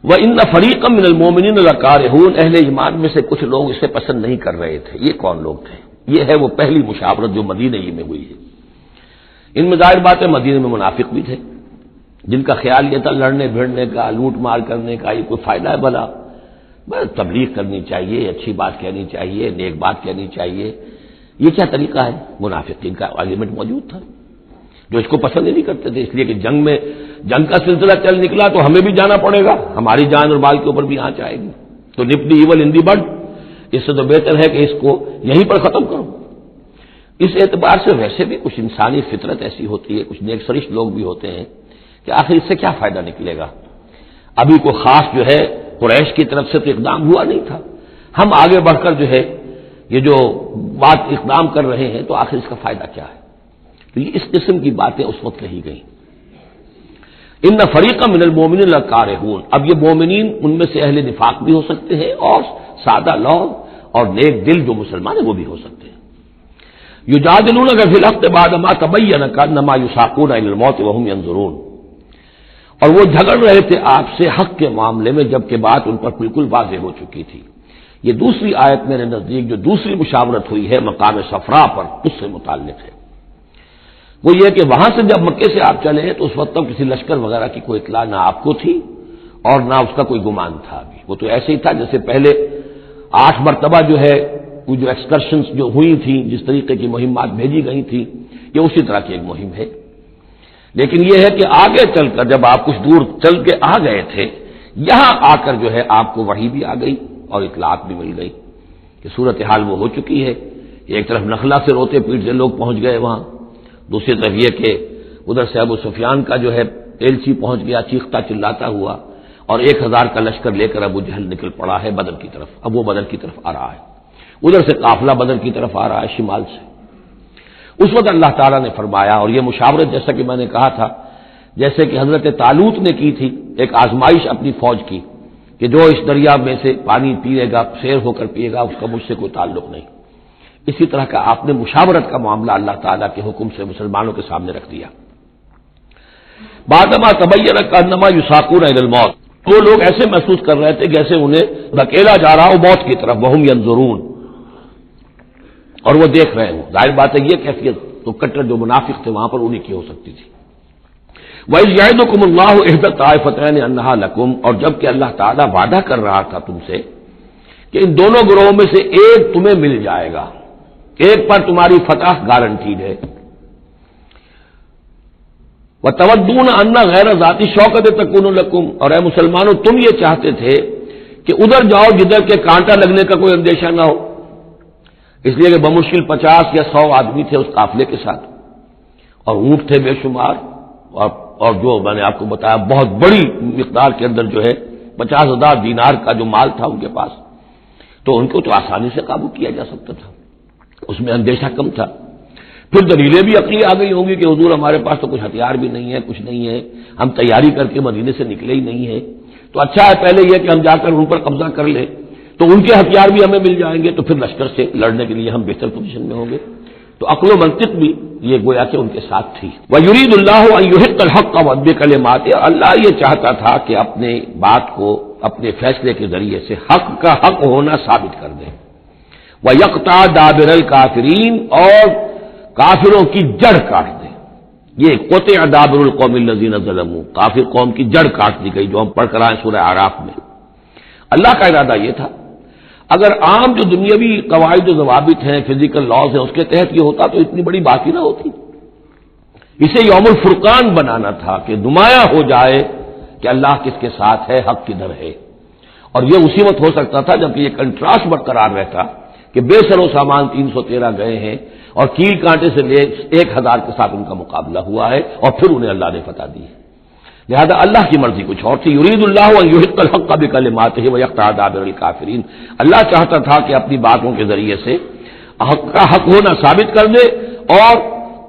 وَإِنَّ فَرِيقًا مِّنَ الْمُؤْمِنِينَ لَكَارِهُونَ، اہل ایمان میں سے کچھ لوگ اسے پسند نہیں کر رہے تھے۔ یہ کون لوگ تھے؟ یہ ہے وہ پہلی مشاورت جو مدینہ ہی میں ہوئی ہے۔ ان میں ظاہر بات ہے مدینہ میں منافق بھی تھے، جن کا خیال یہ تھا لڑنے بھیڑنے کا، لوٹ مار کرنے کا، یہ کوئی فائدہ ہے بھلا؟ بس تبلیغ کرنی چاہیے، اچھی بات کہنی چاہیے، نیک بات کہنی چاہیے، یہ کیا طریقہ ہے؟ منافقین کا ایلیمنٹ موجود تھا جو اس کو پسند ہی نہیں کرتے تھے، اس لیے کہ جنگ کا سلسلہ چل نکلا تو ہمیں بھی جانا پڑے گا، ہماری جان اور مال کے اوپر بھی آنچ آئے گی، تو نپ دی ایول ان دی بڈ، اس سے تو بہتر ہے کہ اس کو یہیں پر ختم کرو۔ اس اعتبار سے ویسے بھی کچھ انسانی فطرت ایسی ہوتی ہے، کچھ نیک سرشت لوگ بھی ہوتے ہیں کہ آخر اس سے کیا فائدہ نکلے گا؟ ابھی کوئی خاص جو ہے قریش کی طرف سے تو اقدام ہوا نہیں تھا، ہم آگے بڑھ کر جو ہے یہ جو بات اقدام کر رہے ہیں تو آخر اس کا فائدہ کیا ہے؟ تو یہ اس قسم کی باتیں اس وقت کہی گئیں۔ ان فریقا من المؤمنین لکارہون، اب یہ مومنین ان میں سے اہل نفاق بھی ہو سکتے ہیں اور سادہ لوگ اور نیک دل جو مسلمان ہیں وہ بھی ہو سکتے ہیں۔ یجادلونک فی الحق بعد ما تبین کانما یساقون الی الموت وهم ینظرون، اور وہ جھگڑ رہے تھے آپ سے حق کے معاملے میں جبکہ بات ان پر بالکل واضح ہو چکی تھی۔ یہ دوسری آیت میرے نزدیک جو دوسری مشاورت ہوئی ہے مقام صفرا پر، اس سے متعلق ہے۔ وہ یہ کہ وہاں سے جب مکے سے آپ چلے تو اس وقت تک کسی لشکر وغیرہ کی کوئی اطلاع نہ آپ کو تھی اور نہ اس کا کوئی گمان تھا ابھی، وہ تو ایسے ہی تھا جیسے پہلے 8 مرتبہ جو ہے وہ جو ایکسکرشنز جو ہوئی تھیں، جس طریقے کی مہمات بھیجی گئی تھیں، یہ اسی طرح کی ایک مہم ہے۔ لیکن یہ ہے کہ آگے چل کر جب آپ کچھ دور چل کے آ گئے تھے، یہاں آ کر جو ہے آپ کو وحی بھی آ گئی اور اطلاعات بھی مل گئی کہ صورتحال وہ ہو چکی ہے۔ ایک طرف نخلا سے روتے پیٹتے لوگ پہنچ گئے وہاں، دوسری طرف یہ کہ ادھر سے ابو سفیان کا جو ہے ایلچی پہنچ گیا چیختا چلاتا ہوا، اور 1000 کا لشکر لے کر ابو جہل نکل پڑا ہے بدر کی طرف۔ اب وہ بدر کی طرف آ رہا ہے، ادھر سے قافلہ بدر کی طرف آ رہا ہے شمال سے۔ اس وقت اللہ تعالیٰ نے فرمایا، اور یہ مشاورت جیسا کہ میں نے کہا تھا، جیسے کہ حضرت طالوت نے کی تھی ایک آزمائش اپنی فوج کی کہ جو اس دریا میں سے پانی پیے گا، سیر ہو کر پیے گا، اس کا مجھ سے کوئی تعلق نہیں۔ اسی طرح کا آپ نے مشاورت کا معاملہ اللہ تعالیٰ کے حکم سے مسلمانوں کے سامنے رکھ دیا۔ بعدما تبین کانما یساقون الی الموت، وہ لوگ ایسے محسوس کر رہے تھے جیسے انہیں دھکیلا جا رہا ہو موت کی طرف، وہم ینظرون، اور وہ دیکھ رہے ہوں۔ ظاہر بات ہے یہ کیفیت تو کٹر جو منافق تھے وہاں پر انہیں کی ہو سکتی تھی۔ وَإِذْ يَعِدُكُمُ اللَّهُ إِحْدَى الطَّائِفَتَيْنِ أَنَّهَا لَكُمْ، اور جب کہ اللہ تعالیٰ وعدہ کر رہا تھا تم سے کہ ان دونوں گروہوں میں سے ایک تمہیں مل جائے گا، ایک پر تمہاری فتح گارنٹیڈ ہے۔ وَتَوَدُّونَ أَنَّ غَيْرَ ذَاتِ الشَّوْكَةِ تَكُونُ لَكُمْ، اور اے مسلمانوں تم یہ چاہتے تھے کہ ادھر جاؤ جدھر کے کانٹا لگنے کا کوئی اندیشہ نہ ہو، اس لیے کہ بمشکل 50 یا 100 آدمی تھے اس قافلے کے ساتھ، اور اونٹ تھے بے شمار، اور جو میں نے آپ کو بتایا بہت بڑی مقدار کے اندر جو ہے 50,000 دینار کا جو مال تھا ان کے پاس، تو ان کو تو آسانی سے قابو کیا جا سکتا تھا، اس میں اندیشہ کم تھا۔ پھر دلیلیں بھی عقلی آ گئی ہوں گی کہ حضور ہمارے پاس تو کچھ ہتھیار بھی نہیں ہے، کچھ نہیں ہے، ہم تیاری کر کے مدینے سے نکلے ہی نہیں ہیں، تو اچھا ہے پہلے یہ کہ ہم جا کر ان پر قبضہ کر لیں، تو ان کے ہتھیار بھی ہمیں مل جائیں گے، تو پھر لشکر سے لڑنے کے لیے ہم بہتر پوزیشن میں ہوں گے۔ تو عقل و منطق بھی یہ گویا کہ ان کے ساتھ تھی۔ وَيُرِيدُ اللَّهُ أَن يُحِقَّ الْحَقَّ بِكَلِمَاتِهِ، اللہ یہ چاہتا تھا کہ اپنے بات کو اپنے فیصلے کے ذریعے سے حق کا حق ہونا ثابت کر دے۔ وَيَقْطَعَ دَابِرَ الْكَافِرِينَ، اور کافروں کی جڑ کاٹ دے۔ یہ قطع دابر القوم الذین ظلموا، کافر قوم کی جڑ کاٹ دی گئی، جو ہم پڑھ کر آئے سورہ اعراف میں۔ اللہ کا ارادہ یہ تھا، اگر عام جو دنیاوی قواعد و ضوابط ہیں، فزیکل لاز ہیں، اس کے تحت یہ ہوتا تو اتنی بڑی بات ہی نہ ہوتی۔ اسے یوم الفرقان بنانا تھا کہ نمایاں ہو جائے کہ اللہ کس کے ساتھ ہے، حق کدھر ہے، اور یہ اسی وقت ہو سکتا تھا جبکہ یہ کنٹراسٹ برقرار رہتا کہ بے سر و سامان 313 گئے ہیں اور کیل کانٹے سے لے 1000 کے ساتھ ان کا مقابلہ ہوا ہے، اور پھر انہیں اللہ نے فتح دی ہے۔ لہذا اللہ کی مرضی کچھ اور تھی۔ یرید اللہ ان یحق الحق بکلماتہ ویقطع دابر الکافرین، اللہ چاہتا تھا کہ اپنی باتوں کے ذریعے سے حق کا حق ہونا ثابت کر دے اور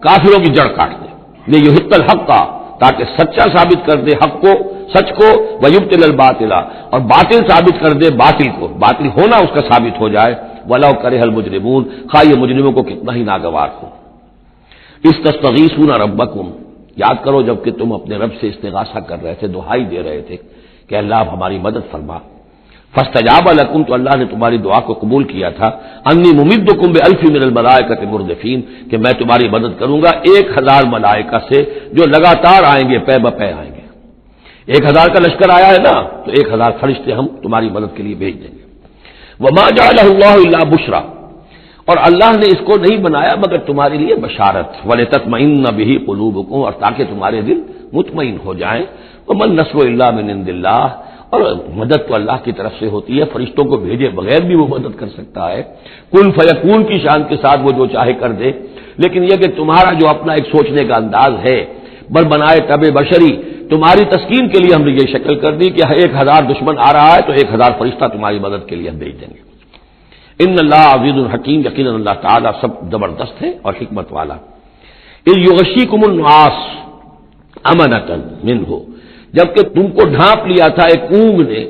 کافروں کی جڑ کاٹ دے۔ یہ یحق الحق کا، تاکہ سچا ثابت کر دے حق کو، سچ کو، ویبطل الباطل، اور باطل ثابت کر دے باطل کو، باطل ہونا اس کا ثابت ہو جائے۔ ولو کرہ المجرمون، خواہ یہ مجرموں کو کتنا ہی ناگوار ہو۔ استستغیثون ربکم، یاد کرو جب کہ تم اپنے رب سے استغاثہ کر رہے تھے، دعائی دے رہے تھے کہ اللہ ہماری مدد فرما۔ فاستجاب لکم، تو اللہ نے تمہاری دعا کو قبول کیا تھا۔ انی ممدکم بالف من الملائکۃ مردفین، کہ میں تمہاری مدد کروں گا 1000 ملائکہ سے جو لگاتار آئیں گے، پے بپے آئیں گے۔ 1000 کا لشکر آیا ہے نا، تو 1000 فرشتے ہم تمہاری مدد کے لیے بھیج دیں گے۔ وما جعلہ اللہ الا بشرا، اور اللہ نے اس کو نہیں بنایا مگر تمہارے لیے بشارت، وَلِتَطْمَئِنَّ بِهِ قُلُوبُكُمْ، اور تاکہ تمہارے دل مطمئن ہو جائیں۔ وَمَا النَّصْرُ إِلَّا مِنْ عِنْدِ اللَّهِ، اور مدد تو اللہ کی طرف سے ہوتی ہے، فرشتوں کو بھیجے بغیر بھی وہ مدد کر سکتا ہے، کن فیکون کی شان کے ساتھ وہ جو چاہے کر دے۔ لیکن یہ کہ تمہارا جو اپنا ایک سوچنے کا انداز ہے، بل بنائے طب بشری، تمہاری تسکین کے لیے ہم نے یہ شکل کر دی کہ 1000 دشمن آ رہا ہے تو 1000 فرشتہ تمہاری مدد کے لیے ہم بھیج دیں گے۔ ان اللہ عزیز الحکیم، یقیناً اللہ تعالیٰ سب زبردست ہے اور حکمت والا۔ اذ یغشیکم النعاس امنۃ منہ، جبکہ تم کو ڈھانپ لیا تھا ایک اونگ نے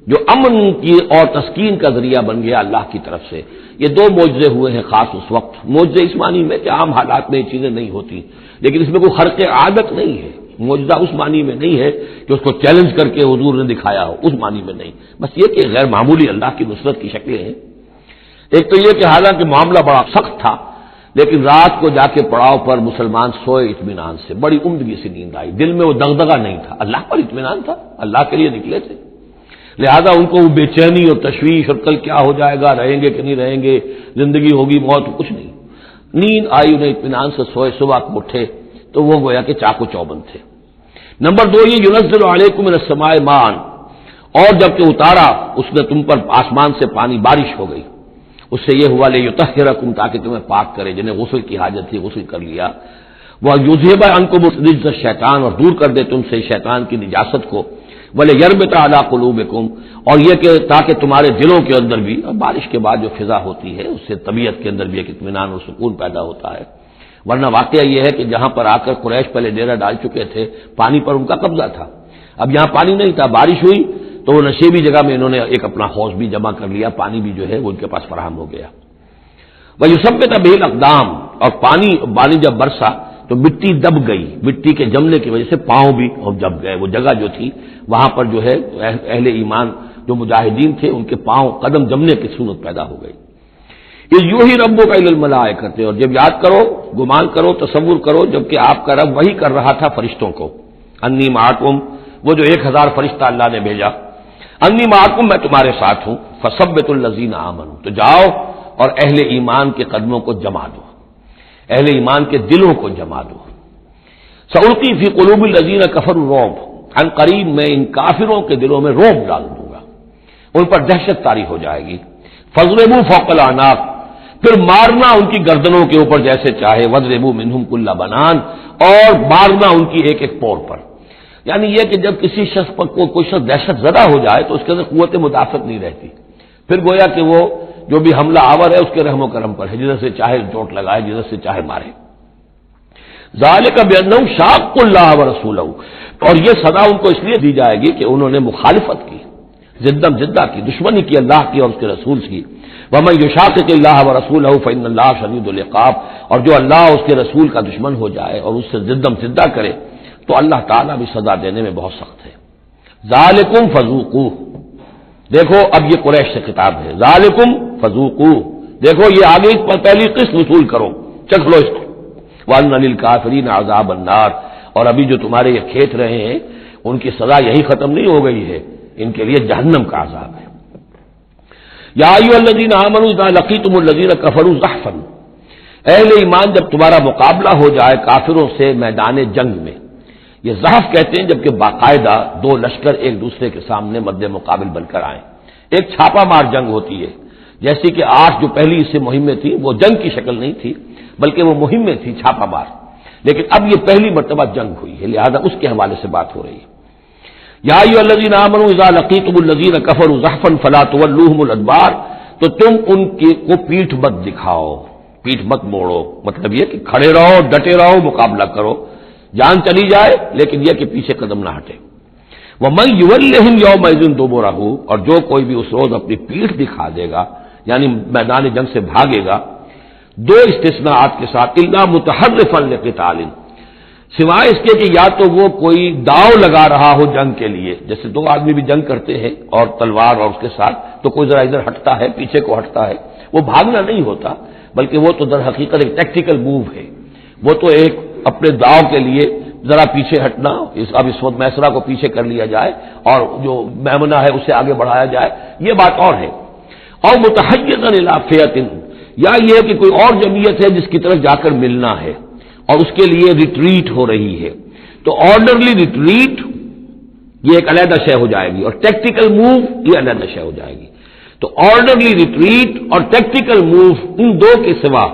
جو امن کی اور تسکین کا ذریعہ بن گیا اللہ کی طرف سے۔ یہ 2 معجزے ہوئے ہیں خاص اس وقت، معجزے اس معنی میں کہ عام حالات میں یہ چیزیں نہیں ہوتی، لیکن اس میں کوئی خرق عادت نہیں ہے۔ معجزہ اس معنی میں نہیں ہے کہ اس کو چیلنج کر کے حضور نے دکھایا ہو، اس معنی میں نہیں، بس یہ کہ غیر معمولی اللہ کی نصرت کی شکلیں ہیں۔ ایک تو یہ کہ حالانکہ معاملہ بڑا سخت تھا، لیکن رات کو جا کے پڑاؤ پر مسلمان سوئے اطمینان سے، بڑی عمدگی سے نیند آئی، دل میں وہ دغدغہ نہیں تھا، اللہ پر اطمینان تھا، اللہ کے لیے نکلے تھے۔ لہذا ان کو وہ بے چینی اور تشویش اور کل کیا ہو جائے گا، رہیں گے کہ نہیں رہیں گے، زندگی ہوگی موت، کچھ نہیں. نیند آئی، انہیں اطمینان سے سوئے، صبح کو اٹھے تو وہ گویا کہ چاقو چوبند تھے. نمبر 2 یہ ينزل علیکم من السماء ماء، اور جب کہ اتارا اس نے تم پر آسمان سے پانی، بارش ہو گئی، اس سے یہ ہوا لیطہرکم، تاکہ تمہیں پاک کرے، جنہیں غسل کی حاجت تھی غسل کر لیا. وَيُذْهِبَ عَنْكُمُ الرِّجْسَ الشَّيْطَانَ، اور دور کر دے تم سے شیطان کی نجاست کو. وَلِيَرْبِطَ عَلَىٰ قُلُوبِكُمْ، اور یہ کہ تاکہ تمہارے دلوں کے اندر بھی، بارش کے بعد جو فضا ہوتی ہے اس سے طبیعت کے اندر بھی ایک اطمینان اور سکون پیدا ہوتا ہے. ورنہ واقعہ یہ ہے کہ جہاں پر آ کر قریش پہلے ڈیرہ ڈال چکے تھے، پانی پر ان کا قبضہ تھا، اب یہاں پانی نہیں تھا، بارش ہوئی تو وہ نشیبی جگہ میں انہوں نے ایک اپنا حوض بھی جمع کر لیا، پانی بھی جو ہے وہ ان کے پاس فراہم ہو گیا. وَيُثَبِّتَ بِهِ الْأَقْدَامَ، اور پانی جب برسا تو مٹی دب گئی، مٹی کے جمنے کی وجہ سے پاؤں بھی دب گئے. وہ جگہ جو تھی وہاں پر جو ہے اہل ایمان جو مجاہدین تھے ان کے پاؤں قدم جمنے کی صورت پیدا ہو گئی. یہ یوں ہی ربک الی الملائکۃ کرتے، اور جب یاد کرو، گمان کرو، تصور کرو، جب کہ آپ کا رب وہی کر رہا تھا فرشتوں کو. انی معکم، وہ جو 1000 فرشتہ اللہ نے بھیجا، انی معکم، میں تمہارے ساتھ ہوں. فثبتوا الذین آمنوا، تو جاؤ اور اہل ایمان کے قدموں کو جما دو، اہل ایمان کے دلوں کو جما دو. سألقی فی قلوب الذین کفروا الرعب، عن قریب میں ان کافروں کے دلوں میں رعب ڈال دوں گا، ان پر دہشت طاری ہو جائے گی. فاضربوا فوق الاعناق، پھر مارنا ان کی گردنوں کے اوپر جیسے چاہے. واضربوا منہم کل بنان، اور مارنا ان کی ایک ایک پور پر. یعنی یہ کہ جب کسی شخص پر کوئی شخص دہشت زدہ ہو جائے تو اس کے اندر قوت مدافعت نہیں رہتی، پھر گویا کہ وہ جو بھی حملہ آور ہے اس کے رحم و کرم پر ہے، جدھر سے چاہے چوٹ لگائے، جدھر سے چاہے مارے. ذالک بانہم شاقوا اللہ ورسولہ، اور یہ سزا ان کو اس لیے دی جائے گی کہ انہوں نے مخالفت کی، زدم زدہ کی، دشمنی کی اللہ کی اور اس کے رسول کی. ومن یشاقق اللہ ورسولہ فإن اللہ شدید العقاب، اور جو اللہ اور اس کے رسول کا دشمن ہو جائے اور اس سے زدم زدہ کرے تو اللہ تعالیٰ بھی سزا دینے میں بہت سخت ہے. ذالکم فذوقوہ، دیکھو اب یہ قریش سے خطاب ہے. ذالکم فذوقوہ، دیکھو یہ آگے پہلی قسط وصول کرو، چکھ لو اس کو. وَأَنَّ لِلْكَافِرِينَ عَذَابَ النَّارِ، اور ابھی جو تمہارے یہ کھیت رہے ہیں ان کی سزا یہی ختم نہیں ہو گئی ہے، ان کے لیے جہنم کا عذاب ہے. یا ایھا الذین آمنوا اذا لقیتم الذین کفروا زحفا، اہل ایمان جب تمہارا مقابلہ ہو جائے کافروں سے میدان جنگ میں. یہ زحف کہتے ہیں جبکہ باقاعدہ دو لشکر ایک دوسرے کے سامنے مد مقابل بن کر آئیں. ایک چھاپا مار جنگ ہوتی ہے، جیسے کہ 8 جو پہلی اس سے مہمیں تھی وہ جنگ کی شکل نہیں تھی بلکہ وہ مہمیں تھی چھاپا مار، لیکن اب یہ پہلی مرتبہ جنگ ہوئی ہے، لہذا اس کے حوالے سے بات ہو رہی ہے. یا ایھا الذین آمنوا اذا لقیتم الذین کفروا زحفا فلا تولوہم الادبار، تو تم ان کو پیٹھ مت دکھاؤ، پیٹھ مت موڑو، مطلب یہ کہ کھڑے رہو، ڈٹے رہو، مقابلہ کرو، جان چلی جائے لیکن یہ کہ پیچھے قدم نہ ہٹے. وَمَن يُوَلِّهِمْ يَوْمَئِذٍ دُبُرَهُ، اور جو کوئی بھی اس روز اپنی پیٹھ دکھا دے گا یعنی میدان جنگ سے بھاگے گا. 2 استثناءات کے ساتھ، الا متحرفا لقتال، سوائے اس کے کہ یا تو وہ کوئی داؤ لگا رہا ہو جنگ کے لیے، جیسے 2 آدمی بھی جنگ کرتے ہیں اور تلوار اور اس کے ساتھ، تو کوئی ذرا ادھر ہٹتا ہے، پیچھے کو ہٹتا ہے، وہ بھاگنا نہیں ہوتا بلکہ وہ تو در حقیقت ایک ٹیکٹیکل موو ہے، وہ تو ایک اپنے داؤ کے لیے ذرا پیچھے ہٹنا. اب اس وقت میسرا کو پیچھے کر لیا جائے اور جو میمنہ ہے اسے آگے بڑھایا جائے، یہ بات اور ہے. اور متحیزا الی فئۃ، یا یہ کہ کوئی اور جمعیت ہے جس کی طرف جا کر ملنا ہے اور اس کے لیے ریٹریٹ ہو رہی ہے، تو آرڈرلی ریٹریٹ یہ ایک علیحدہ شے ہو جائے گی اور ٹیکٹیکل موو یہ علیحدہ شے ہو جائے گی. تو آرڈرلی ریٹریٹ اور ٹیکٹیکل موو، ان 2 کے سوا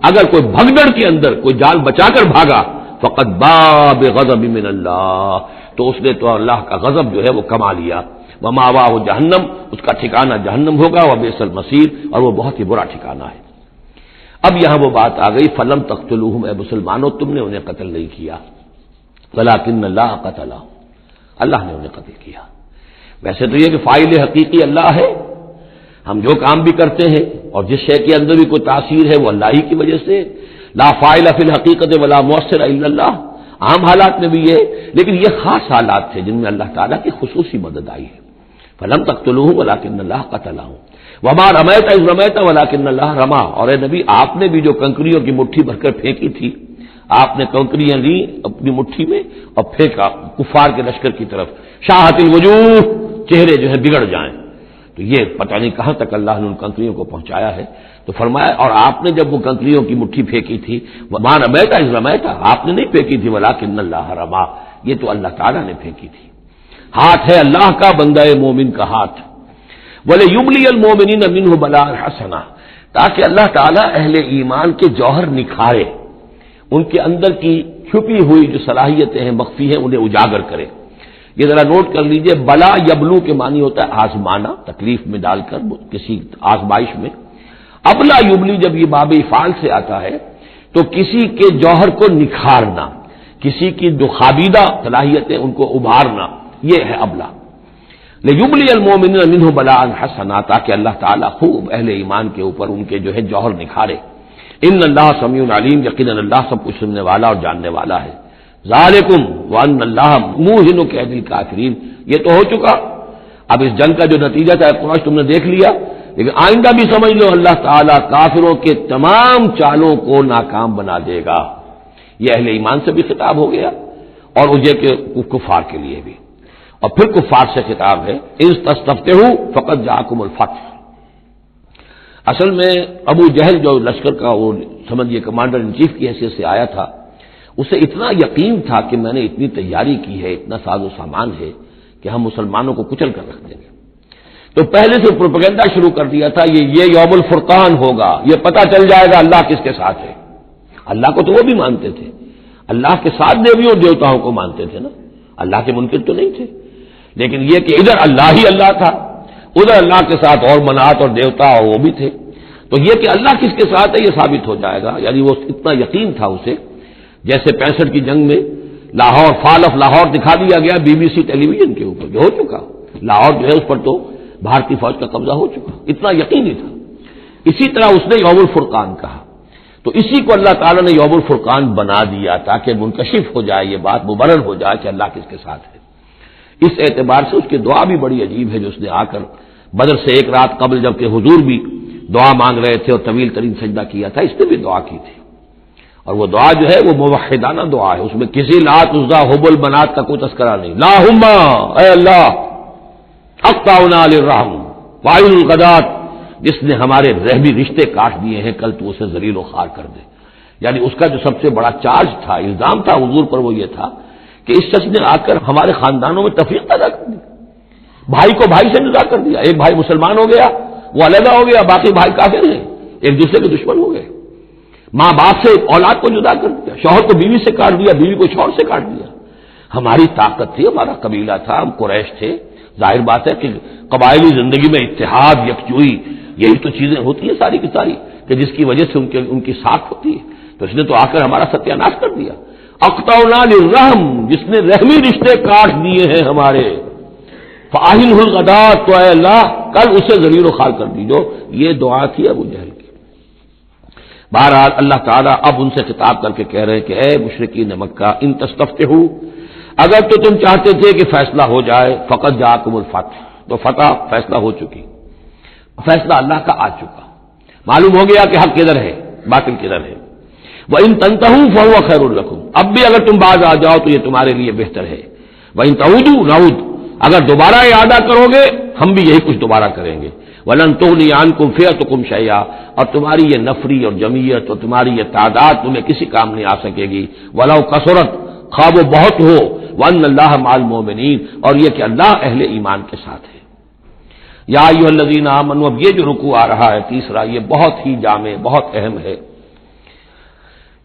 اگر کوئی بھگدڑ کے اندر کوئی جان بچا کر بھاگا فقط باب غضب من اللہ، تو اس نے تو اللہ کا غضب جو ہے وہ کما لیا. ومأواہ جہنم، اس کا ٹھکانہ جہنم ہوگا، وبئس المصیر، اور وہ بہت ہی برا ٹھکانہ ہے. اب یہاں وہ بات آ گئی، فلم تقتلوہم، اے مسلمانوں تم نے انہیں قتل نہیں کیا، ولکن اللہ قتلہم، اللہ نے انہیں قتل کیا. ویسے تو یہ کہ فاعل حقیقی اللہ ہے، ہم جو کام بھی کرتے ہیں اور جس شے کے اندر بھی کوئی تاثیر ہے وہ اللہ ہی کی وجہ سے. لا فاعل فی الحقیقت ولا مؤثر الا اللہ، عام حالات میں بھی یہ، لیکن یہ خاص حالات تھے جن میں اللہ تعالیٰ کی خصوصی مدد آئی ہے. فلم تقتلوہ ولکن اللہ قتلہم وما رمیت اذ رمیت ولکن اللہ رما، اور اے نبی آپ نے بھی جو کنکریوں کی مٹھی بھر کر پھینکی تھی، آپ نے کنکریاں لی اپنی مٹھی میں اور پھینکا کفار کے لشکر کی طرف. شاہت الوجوہ، چہرے جو ہے بگڑ جائیں. تو یہ پتہ نہیں کہاں تک اللہ نے ان کنکریوں کو پہنچایا ہے. تو فرمایا اور آپ نے جب وہ کنکریوں کی مٹھی پھینکی تھی مان رمیتا اس رمیتا، آپ نے نہیں پھینکی تھی ولکن اللہ رما، یہ تو اللہ تعالیٰ نے پھینکی تھی. ہاتھ ہے اللہ کا، بندہ مومن کا ہاتھ. وَلِيُبْلِيَ الْمُؤْمِنِينَ مِنْهُ بَلَاءً حَسَنًا، تاکہ اللہ تعالیٰ اہل ایمان کے جوہر نکھارے، ان کے اندر کی چھپی ہوئی جو صلاحیتیں ہیں مخفی ہیں انہیں اجاگر کرے. یہ ذرا نوٹ کر لیجئے، بلا یبلو کے معنی ہوتا ہے آزمانا، تکلیف میں ڈال کر کسی آزمائش میں. ابلا یبلی جب یہ باب افعال سے آتا ہے تو کسی کے جوہر کو نکھارنا، کسی کی جو خابیدہ صلاحیتیں ان کو ابھارنا، یہ ہے ابلا. لیبلی المؤمنین منہ بلاء حسنا، تاکہ اللہ تعالیٰ خوب اہل ایمان کے اوپر ان کے جو ہے جوہر نکھارے. ان اللہ سمیع علیم، یقیناً اللہ سب کچھ سننے والا اور جاننے والا ہے. ذالکم وان اللہ موہن کید الکافرین، یہ تو ہو چکا. اب اس جنگ کا جو نتیجہ تھا قریش تم نے دیکھ لیا، لیکن آئندہ بھی سمجھ لو اللہ تعالیٰ کافروں کے تمام چالوں کو ناکام بنا دے گا. یہ اہل ایمان سے بھی خطاب ہو گیا اور اجے کے کفار کے لیے بھی. اور پھر کفار سے خطاب ہے، اذ تستفتحوا فقد جاءکم الفتح. اصل میں ابو جہل جو لشکر کا وہ سمجھیے کمانڈر ان چیف کی حیثیت سے آیا تھا، اسے اتنا یقین تھا کہ میں نے اتنی تیاری کی ہے، اتنا ساز و سامان ہے کہ ہم مسلمانوں کو کچل کر رکھ دیں گے. تو پہلے سے پروپیگنڈا شروع کر دیا تھا، یہ یوم الفرقان ہوگا، یہ پتہ چل جائے گا اللہ کس کے ساتھ ہے. اللہ کو تو وہ بھی مانتے تھے، اللہ کے ساتھ دیویوں اور دیوتاؤں کو مانتے تھے نا، اللہ کے منکر تو نہیں تھے. لیکن یہ کہ ادھر اللہ ہی اللہ تھا، ادھر اللہ کے ساتھ اور منات اور دیوتا اور وہ بھی تھے. تو یہ کہ اللہ کس کے ساتھ ہے یہ ثابت ہو جائے گا. یعنی وہ اتنا یقین تھا اسے، جیسے 65 کی جنگ میں لاہور، فال آف لاہور دکھا دیا گیا BBC ٹیلی ویژن کے اوپر، جو ہو چکا لاہور جو ہے اس پر تو بھارتی فوج کا قبضہ ہو چکا، اتنا یقینی تھا. اسی طرح اس نے یوم الفرقان کہا، تو اسی کو اللہ تعالیٰ نے یوم الفرقان بنا دیا تاکہ منکشف ہو جائے، یہ بات مبرر ہو جائے کہ اللہ کس کے ساتھ ہے. اس اعتبار سے اس کی دعا بھی بڑی عجیب ہے جو اس نے آ کر بدر سے ایک رات قبل جبکہ حضور بھی دعا مانگ رہے تھے اور طویل ترین سجدہ کیا تھا، اس نے بھی دعا کی تھی. اور وہ دعا جو ہے وہ موحدانہ دعا ہے، اس میں کسی لات عزا حبل بنات کا کوئی تذکرہ نہیں. اللہم اے اللہ اقطعنا للرحم وعین الغدات، جس نے ہمارے رحمی رشتے کاٹ دیے ہیں کل تو اسے ذلیل و خوار کر دے. یعنی اس کا جو سب سے بڑا چارج تھا، الزام تھا حضور پر، وہ یہ تھا کہ اس شخص نے آ کر ہمارے خاندانوں میں تفریق پیدا کر دی، بھائی کو بھائی سے جدا کر دیا. ایک بھائی مسلمان ہو گیا، وہ علیحدہ ہو گیا، باقی بھائی کافر ہیں، ایک دوسرے کے دشمن ہو گئے. ماں باپ سے اولاد کو جدا کر دیا، شوہر کو بیوی سے کاٹ دیا، بیوی کو شوہر سے کاٹ دیا. ہماری طاقت تھی، ہمارا قبیلہ تھا، ہم قریش تھے. ظاہر بات ہے کہ قبائلی زندگی میں اتحاد، یکجوئی، یہی تو چیزیں ہوتی ہیں ساری کی ساری، کہ جس کی وجہ سے ان کی ساکھ ہوتی ہے. تو اس نے تو آ کر ہمارا ستیہ ناش کر دیا. اقطعنا للرحم، جس نے رحمی رشتے کاٹ دیے ہیں ہمارے. فاہل الغدات، تو اے اللہ کل اسے ذلیل و خوار کر دیجو. یہ دعا تھی ابو جہل کی. بہرحال اللہ تعالیٰ اب ان سے خطاب کر کے کہہ رہے ہیں کہ اے مشرکین مکہ، ان تستفتحوا، اگر تو تم چاہتے تھے کہ فیصلہ ہو جائے، فقط جاءکم الفتح، تو فتح فیصلہ ہو چکی، فیصلہ اللہ کا آ چکا. معلوم ہو گیا کہ حق کدھر ہے، باطل کدھر ہے. وَإِن تَنْتَهُوا فَهُوَ خَيْرٌ لَكُمْ، اب بھی اگر تم باز آ جاؤ تو یہ تمہارے لیے بہتر ہے. وَإِن تَعُودُوا نَعُودْ، اگر دوبارہ اعادہ کرو گے ہم بھی یہی کچھ دوبارہ کریں گے. وَلَن تُغْنِيَ عَنْكُمْ فِئَتُكُمْ شَيْئًا، اور تمہاری یہ نفری اور جمعیت اور تمہاری یہ تعداد تمہیں کسی کام نہیں آ سکے گی. وَلَوْ كَثُرَتْ، خواہ وہ بہت ہو. وَأَنَّ اللَّهَ مَعَ الْمُؤْمِنِينَ، اور یہ کہ اللہ اہل ایمان کے ساتھ ہے. یا ایھا الذین آمنوا، اب یہ جو رکوع آ رہا ہے تیسرا، یہ بہت ہی جامع، بہت اہم ہے.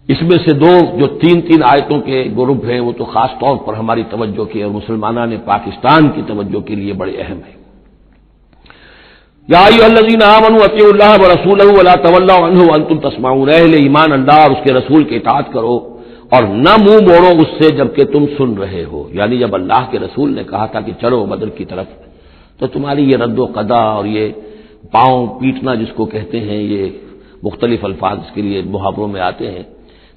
اس میں سے دو جو تین آیتوں کے گروپ ہیں وہ تو خاص طور پر ہماری توجہ کی اور مسلمانوں نے پاکستان کی توجہ کے لیے بڑے اہم ہیں. یا ایھا الذین آمنوا اطیعوا اللہ ورسولہ ولا تولوا عنہ وانتم تسمعون، اہل ایمان اللہ اور اس کے رسول کی اطاعت کرو اور نہ منہ موڑو اس سے جبکہ تم سن رہے ہو. یعنی جب اللہ کے رسول نے کہا تھا کہ چلو بدر کی طرف، تو تمہاری یہ رد و قضا اور یہ پاؤں پیٹنا جس کو کہتے ہیں، یہ مختلف الفاظ اس کے لیے محاوروں میں آتے ہیں،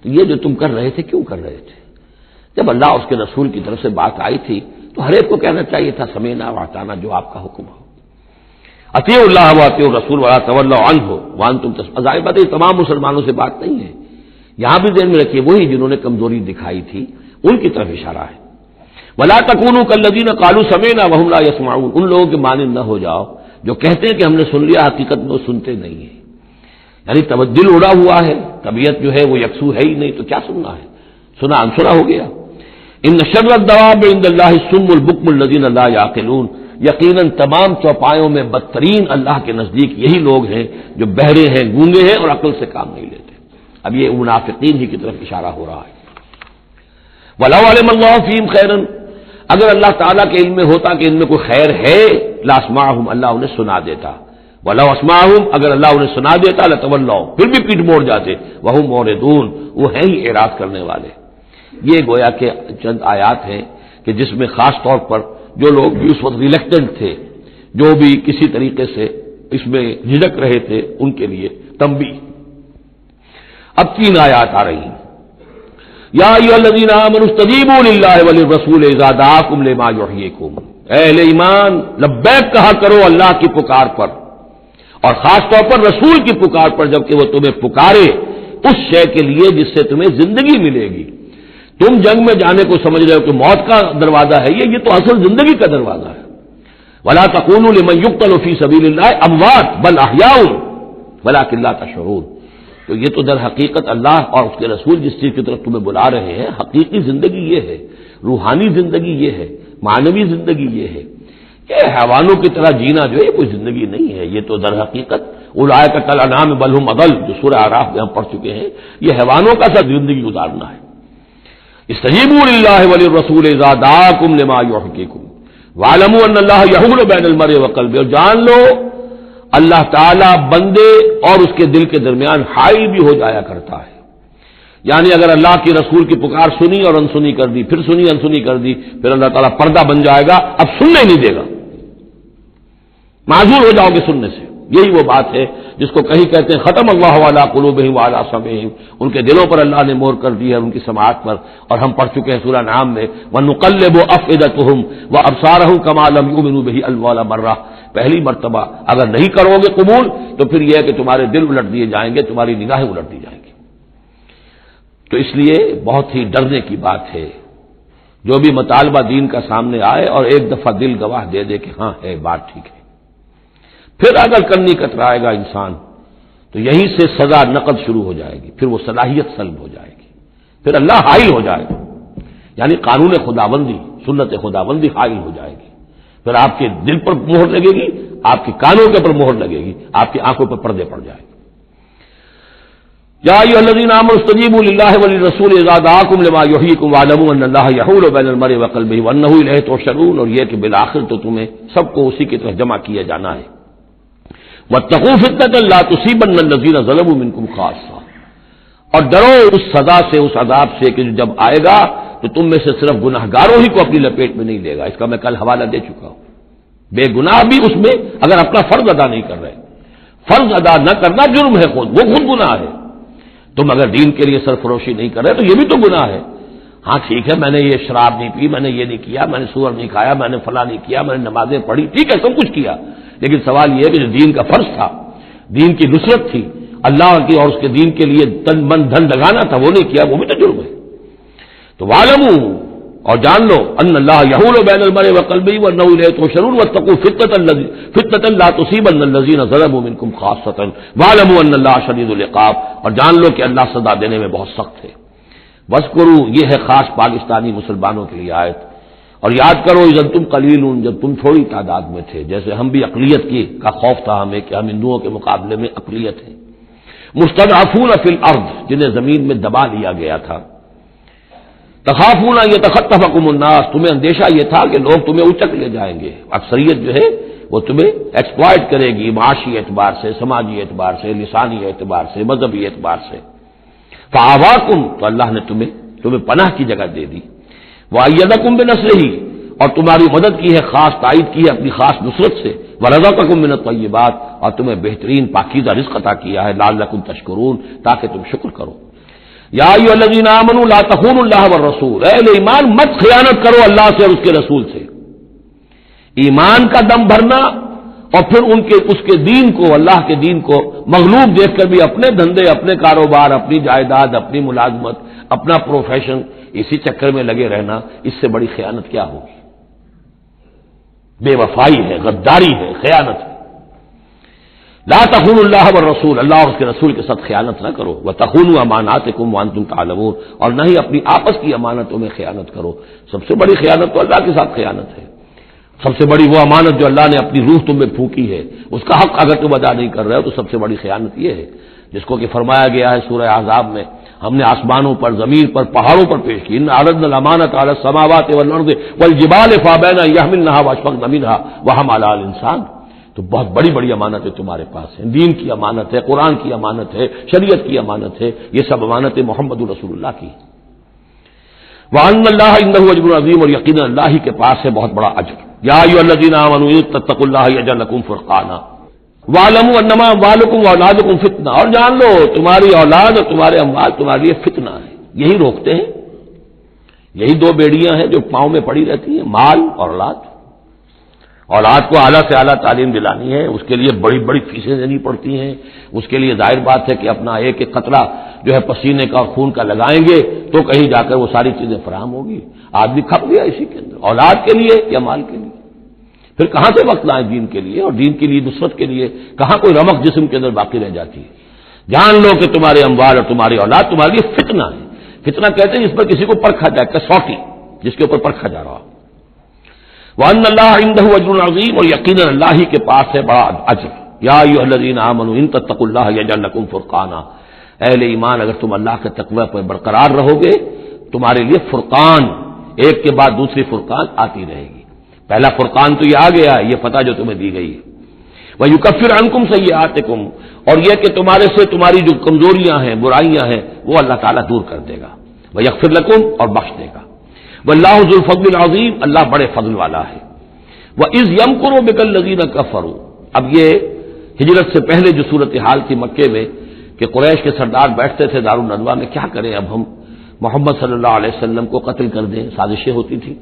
تو یہ جو تم کر رہے تھے کیوں کر رہے تھے؟ جب اللہ اور اس کے رسول کی طرف سے بات آئی تھی تو ہر ایک کو کہنا چاہیے تھا سمیعنا واطعنا، جو آپ کا حکم ہو. اطیعوا اللہ واطیعوا الرسول ولا تولوا عنہ وانتم تسمعون. ظاہر بات ہے تمام مسلمانوں سے بات نہیں ہے، یہاں بھی ذہن میں رکھیے وہی جنہوں نے کمزوری دکھائی تھی ان کی طرف اشارہ ہے. ولا تکونوا کالذین قالوا سمعنا وهم لا يسمعون، ان لوگوں کے مانند نہ ہو جاؤ جو کہتے ہیں کہ ہم نے سن لیا، حقیقت میں وہ سنتے نہیں ہیں. یعنی دل اڑا ہوا ہے، طبیعت جو ہے وہ یکسو ہے ہی نہیں، تو کیا سننا ہے، سنا انسنا ہو گیا. ان شر الدواب عند اللہ الصم البکم الذین لا یعقلون، یقیناً تمام چوپایوں میں بدترین اللہ کے نزدیک یہی لوگ ہیں جو بہرے ہیں، گونگے ہیں اور عقل سے کام نہیں لیتے. اب یہ منافقین ہی کی طرف اشارہ ہو رہا ہے. وَلَوْ عَلِمَ اللَّهُ فِيهِمْ خَيْرًا، اگر اللہ تعالیٰ کے علم میں ہوتا کہ ان میں کوئی خیر ہے، لَأَسْمَعَهُمْ، اللہ انہیں سنا دیتا. وَلَوْ أَسْمَعَهُمْ، اگر اللہ انہیں سنا دیتا لَتَوَلَّوْا، پھر بھی پیٹ موڑ جاتے. وَهُمْ مُعْرِضُونَ، وہ ہیں ہی اعراض کرنے والے. یہ گویا کہ چند آیات ہیں کہ جس میں خاص طور پر جو لوگ بھی اس وقت ریلیکٹنٹ تھے، جو بھی کسی طریقے سے اس میں جھجک رہے تھے، ان کے لیے تنبیہ. اب 3 آیات آ رہی ہیں. یا ایھا الذین آمنوا استجیبوا للہ وللرسول اذا دعاکم لما یحییکم، اے اہل ایمان لبیک کہا کرو اللہ کی پکار پر، اور خاص طور پر رسول کی پکار پر جبکہ وہ تمہیں پکارے اس شے کے لیے جس سے تمہیں زندگی ملے گی. تم جنگ میں جانے کو سمجھ رہے ہو کہ موت کا دروازہ ہے، یہ تو اصل زندگی کا دروازہ ہے. ولا تقولوا لمن يقتل في سبيل الله اموات بل احياء ولكن لا تشعرون. تو یہ تو در حقیقت اللہ اور اس کے رسول جس چیز کی طرف تمہیں بلا رہے ہیں، حقیقی زندگی یہ ہے، روحانی زندگی یہ ہے، معنوی زندگی یہ ہے. کہ حیوانوں کی طرح جینا جو ہے کوئی زندگی نہیں ہے. یہ تو در حقیقت اولئک کالانعام بل هم اضل، جو سورہ اعراف میں ہم پڑھ چکے ہیں، یہ حیوانوں کا سا زندگی گزارنا ہے. استجیبوا للہ وللرسول اذا دعاکم لما یحییکم واعلموا ان اللہ یحول بین المرء وقلبہ، اور جان لو اللہ تعالی بندے اور اس کے دل کے درمیان حائل بھی ہو جایا کرتا ہے. یعنی اگر اللہ کی رسول کی پکار سنی اور انسنی کر دی، پھر سنی انسنی کر دی، پھر اللہ تعالیٰ پردہ بن جائے گا، اب سننے نہیں دے گا، معذور ہو جاؤ گے سننے سے. یہی وہ بات ہے جس کو کہیں کہتے ہیں ختم اللہ علی قلوبہم وعلی سمعہم، ان کے دلوں پر اللہ نے مہر کر دی ہے، ان کی سماعت پر. اور ہم پڑھ چکے ہیں سورہ انعام میں وَنُقَلِّبُ أَفْئِدَتَهُمْ وَأَبْصَارَهُمْ كَمَا لَمْ يُؤْمِنُوا بِهِ أَوَّلَ مَرَّةٍ. پہلی مرتبہ اگر نہیں کرو گے قبول تو پھر یہ ہے کہ تمہارے دل الٹ دیے جائیں گے، تمہاری نگاہیں الٹ دی جائیں گی. تو اس لیے بہت ہی ڈرنے کی بات ہے جو بھی مطالبہ دین کا سامنے آئے اور ایک دفعہ دل گواہ دے دے کہ ہاں ہے بات ٹھیک ہے، پھر اگر کرنی کترائے گا انسان تو یہیں سے سزا نقد شروع ہو جائے گی، پھر وہ صلاحیت سلب ہو جائے گی، پھر اللہ حائل ہو جائے گا. یعنی قانون خداوندی، سنت خداوندی حائل ہو جائے گی. پھر آپ کے دل پر مہر لگے گی، آپ کے کانوں کے پر مہر لگے گی، آپ کی آنکھوں پر پردے پڑ جائیں گے. یا ایھا الذین آمنوا استجیبوا للہ وللرسول اذا دعاکم لما یحییکم واعلموا ان اللہ یحول بین المرء وقلبہ وانہ الیہ تحشرون، اور یہ کہ بالآخر تو تمہیں سب کو اسی کی طرف جمع کیا جانا ہے. واتقوا فتنة لا تصيبن الذين ظلموا منكم خاصة، اور ڈرو اس سزا سے، اس عذاب سے کہ جب آئے گا تو تم میں سے صرف گناہگاروں ہی کو اپنی لپیٹ میں نہیں لے گا. اس کا میں کل حوالہ دے چکا ہوں. بے گناہ بھی اس میں اگر اپنا فرض ادا نہیں کر رہے، فرض ادا نہ کرنا جرم ہے، خود وہ خود گناہ ہے. تم اگر دین کے لیے سرفروشی نہیں کر رہے تو یہ بھی تو گناہ ہے. ہاں ٹھیک ہے میں نے یہ شراب نہیں پی، میں نے یہ نہیں کیا، میں نے سور نہیں کھایا، میں نے فلاں نہیں کیا، میں نے نمازیں پڑھی، ٹھیک ہے سب کچھ کیا، لیکن سوال یہ ہے کہ جو دین کا فرض تھا، دین کی نصرت تھی، اللہ کی اور اس کے دین کے لیے تن من دھن لگانا تھا، وہ نہیں کیا، وہ بھی تو جرم ہے. تو وَاعْلَمُوا، اور جان لو ان اللہ یحول بین المرء وقلبہ وانہ الیہ تحشرون واتقوا فتنة لا تصیبن الذین ظلموا منکم خاصۃ واعلموا ان اللہ شدید العقاب، اور جان لو کہ اللہ سزا دینے میں بہت سخت ہے. واذکروا، یہ ہے خاص پاکستانی مسلمانوں کے لیے آیت. اور یاد کرو اذ انتم قلیل، جب تم تھوڑی تعداد میں تھے، جیسے ہم بھی اقلیت کا خوف تھا ہمیں کہ ہم ہندوؤں کے مقابلے میں اقلیت ہیں. مستضعفون فی الارض، جنہیں زمین میں دبا لیا گیا تھا. تخافون ان یتخطفکم الناس، تمہیں اندیشہ یہ تھا کہ لوگ تمہیں اچک لے جائیں گے، اکثریت جو ہے وہ تمہیں ایکسپلائٹ کرے گی معاشی اعتبار سے، سماجی اعتبار سے، لسانی اعتبار سے، مذہبی اعتبار سے. فآواکم، تو اللہ نے تمہیں پناہ کی جگہ دے دی. وَأَيَّدَكُمْ بِنَصْرِهِ، اور تمہاری مدد کی ہے، خاص تائید کی ہے اپنی خاص نصرت سے. وَرَزَقَكُم مِّنَ الطَّيِّبَاتِ، اور تمہیں بہترین پاکیزہ رزق عطا کیا ہے، لَعَلَّكُمْ تَشْكُرُونَ، تاکہ تم شکر کرو. یا ایھا الذین آمنوا لا تخونوا اللہ والرسول، اے اہل ایمان مت خیانت کرو اللہ سے اور اس کے رسول سے. ایمان کا دم بھرنا اور پھر اس کے دین کو، اللہ کے دین کو مغلوب دیکھ کر بھی اپنے دھندے، اپنے کاروبار، اپنی جائیداد، اپنی ملازمت، اپنا پروفیشن، اسی چکر میں لگے رہنا، اس سے بڑی خیانت کیا ہوگی؟ بے وفائی ہے، غداری ہے، خیانت ہے۔ لا تخونوا اللہ والرسول، اللہ اور اس کے رسول کے ساتھ خیانت نہ کرو، وتخونوا اماناتکم وانتم تعلمون، اور نہ ہی اپنی آپس کی امانتوں میں خیانت کرو۔ سب سے بڑی خیانت تو اللہ کے ساتھ خیانت ہے۔ سب سے بڑی وہ امانت جو اللہ نے اپنی روح تم میں پھونکی ہے، اس کا حق اگر تم ادا نہیں کر رہے ہو تو سب سے بڑی خیانت یہ ہے، جس کو کہ فرمایا گیا ہے سورہ احزاب میں، ہم نے آسمانوں پر، زمین پر، پہاڑوں پر پیش کی، ان عرضنا الامانۃ علی السماوات والارض والجبال فابین ان یحملنها واشفقن منها وحملها الانسان۔ تو بہت بڑی بڑی امانتیں تمہارے پاس ہیں، دین کی امانت ہے، قرآن کی امانت ہے، شریعت کی امانت ہے، یہ سب امانتیں محمد رسول اللہ کی۔ وَأَنَّ اللَّهَ عِندَهُ أَجْرٌ عَظِيمٌ، اور یقینا اللہ ہی کے پاس ہے بہت بڑا اجر۔ یا ایھا الذین آمنوا ان تتقوا اللہ یجعل لکم فرقانا وَاعْلَمُوا أَنَّمَا أَمْوَالُكُمْ وَأَوْلَادُكُمْ فِتْنَةٌ، اور جان لو تمہاری اولاد اور تمہارے اموال تمہارے لیے فتنہ ہے، یہی روکتے ہیں، یہی دو بیڑیاں ہیں جو پاؤں میں پڑی رہتی ہیں، مال اور اولاد۔ اولاد کو اعلیٰ سے اعلیٰ تعلیم دلانی ہے، اس کے لیے بڑی بڑی فیسیں دینی پڑتی ہیں، اس کے لیے ظاہر بات ہے کہ اپنا ایک ایک قطرہ جو ہے پسینے کا اور خون کا لگائیں گے تو کہیں جا کر وہ ساری چیزیں فراہم ہوگی۔ آدمی کھپ گیا اسی کے اندر، اولاد کے لیے یا مال کے لیے، پھر کہاں سے وقت لائیں دین کے لیے اور دین کے لیے نصرت کے لیے؟ کہاں کوئی رمق جسم کے اندر باقی رہ جاتی ہے؟ جان لو کہ تمہارے اموال اور تمہاری اولاد تمہارے لیے فتنہ ہے۔ فتنہ کہتے ہیں جس پر کسی کو پرکھا جائے، کسوٹی جس کے اوپر پرکھا جا رہا۔ وَأَنَّ اللَّهَ عِندَهُ أَجْرٌ عَظِيمٌ، اور یقینا اللہ ہی کے پاس ہے بڑا اجر۔ یا ایھا الذین آمنوا ان تتقوا اللہ یجعل لکم فرقانا، اہل ایمان اگر تم اللہ کے تقوی پر برقرار رہو گے تمہارے لیے فرقان، ایک کے بعد دوسری فرقان آتی رہے گی۔ پہلا فرقان تو یہ آ گیا ہے، یہ فتح جو تمہیں دی گئی ہے۔ وَيُكَفِّرْ عَنْكُمْ سَيِّئَاتِكُمْ، اور یہ کہ تمہارے سے تمہاری جو کمزوریاں ہیں، برائیاں ہیں، وہ اللہ تعالیٰ دور کر دے گا۔ وَيَغْفِرْ لَكُمْ، اور بخش دے گا۔ وَاللَّهُ ذُو الْفَضْلِ الْعَظِيمِ، اللہ بڑے فضل والا ہے۔ وَإِذْ يَمْكُرُ بِكَ الَّذِينَ كَفَرُوا، اب یہ ہجرت سے پہلے جو صورتحال تھی مکے میں کہ قریش کے سردار بیٹھتے تھے دارالندوہ میں، کیا کریں اب ہم محمد صلی اللہ علیہ وسلم کو قتل کر دیں، سازشیں ہوتی تھیں،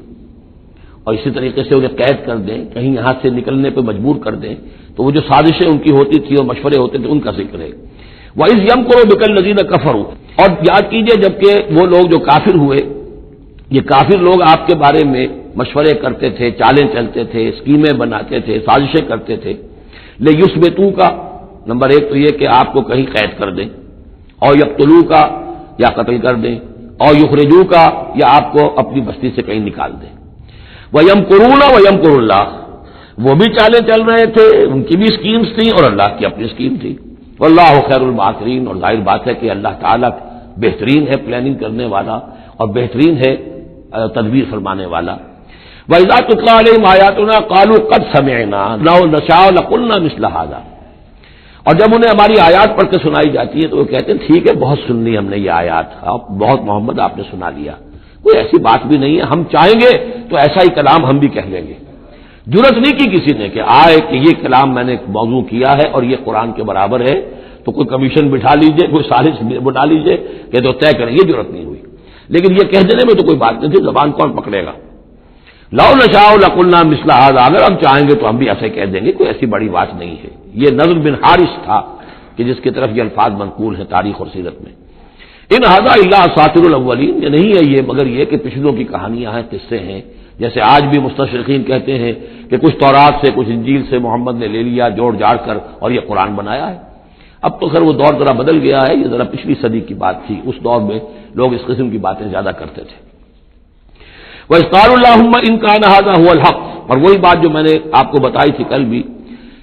اور اسی طریقے سے انہیں قید کر دیں، کہیں یہاں سے نکلنے پہ مجبور کر دیں، تو وہ جو سازشیں ان کی ہوتی تھی اور مشورے ہوتے تھے ان کا ذکر ہے۔ وَإِذْ يَمْكُرُ بِكَ الَّذِينَ كَفَرُوا، اور یاد کیجئے جبکہ وہ لوگ جو کافر ہوئے، یہ کافر لوگ آپ کے بارے میں مشورے کرتے تھے، چالیں چلتے تھے، اسکیمیں بناتے تھے، سازشیں کرتے تھے۔ لِيُثْبِتُوكَ، نمبر ایک تو یہ کہ آپ کو کہیں قید کر دیں، اور يَقْتُلُوكَ، یا قتل کر دیں، اور يُخْرِجُوكَ، یا آپ کو اپنی بستی سے کہیں نکال دیں۔ وَيَمْكُرُونَ وَيَمْكُرُ اللَّهُ، وہ بھی چالیں چل رہے تھے، ان کی بھی اسکیمز تھیں اور اللہ کی اپنی اسکیم تھی۔ وَاللَّهُ خَيْرُ الْمَاكِرِينَ، اور ظاہر بات ہے کہ اللہ تعالیٰ بہترین ہے پلاننگ کرنے والا اور بہترین ہے تدبیر فرمانے والا۔ وَإِذَا تُتْلَىٰ عَلَيْهِمْ آيَاتُنَا قَالُوا قَدْ سَمِعْنَا لَوْ نَشَاءُ لَقُلْنَا مِثْلَ هَٰذَا، اور جب انہیں ہماری آیات پڑھ کے سنائی جاتی ہے تو وہ کہتے ہیں ٹھیک ہے، بہت سن لی ہم نے یہ آیات، بہت محمد آپ نے سنا لیا، کوئی ایسی بات بھی نہیں ہے، ہم چاہیں گے تو ایسا ہی کلام ہم بھی کہہ لیں گے۔ جرأت نہیں کی کسی نے کہ آئے کہ یہ کلام میں نے موضوع کیا ہے اور یہ قرآن کے برابر ہے، تو کوئی کمیشن بٹھا لیجئے، کوئی سازش بنا لیجئے کہ تو طے کریں، یہ جرأت نہیں ہوئی۔ لیکن یہ کہہ دینے میں تو کوئی بات نہیں تھی، زبان کون پکڑے گا؟ لَوْ نَشَاءُ لَقُلْنَا مِثْلَ هَٰذَا، اگر ہم چاہیں گے تو ہم بھی ایسے کہہ دیں گے، کوئی ایسی بڑی بات نہیں ہے۔ یہ نضر بن حارث تھا کہ جس کی طرف یہ الفاظ منقول ہیں تاریخ اور سیرت میں۔ ان هذا الا اساطیر الاولین، یہ نہیں ہے یہ مگر یہ کہ پچھلوں کی کہانیاں ہیں، قصے ہیں، جیسے آج بھی مستشرقین کہتے ہیں کہ کچھ تورات سے کچھ انجیل سے محمد نے لے لیا جوڑ جاڑ کر اور یہ قرآن بنایا ہے۔ اب تو خیر وہ دور ذرا بدل گیا ہے، یہ ذرا پچھلی صدی کی بات تھی، اس دور میں لوگ اس قسم کی باتیں زیادہ کرتے تھے۔ وَإِذْ قَالُوا اللَّهُمَّ إِنْ كَانَ هَٰذَا هُوَ الْحَقُّ، اور وہی بات جو میں نے آپ کو بتائی تھی کل بھی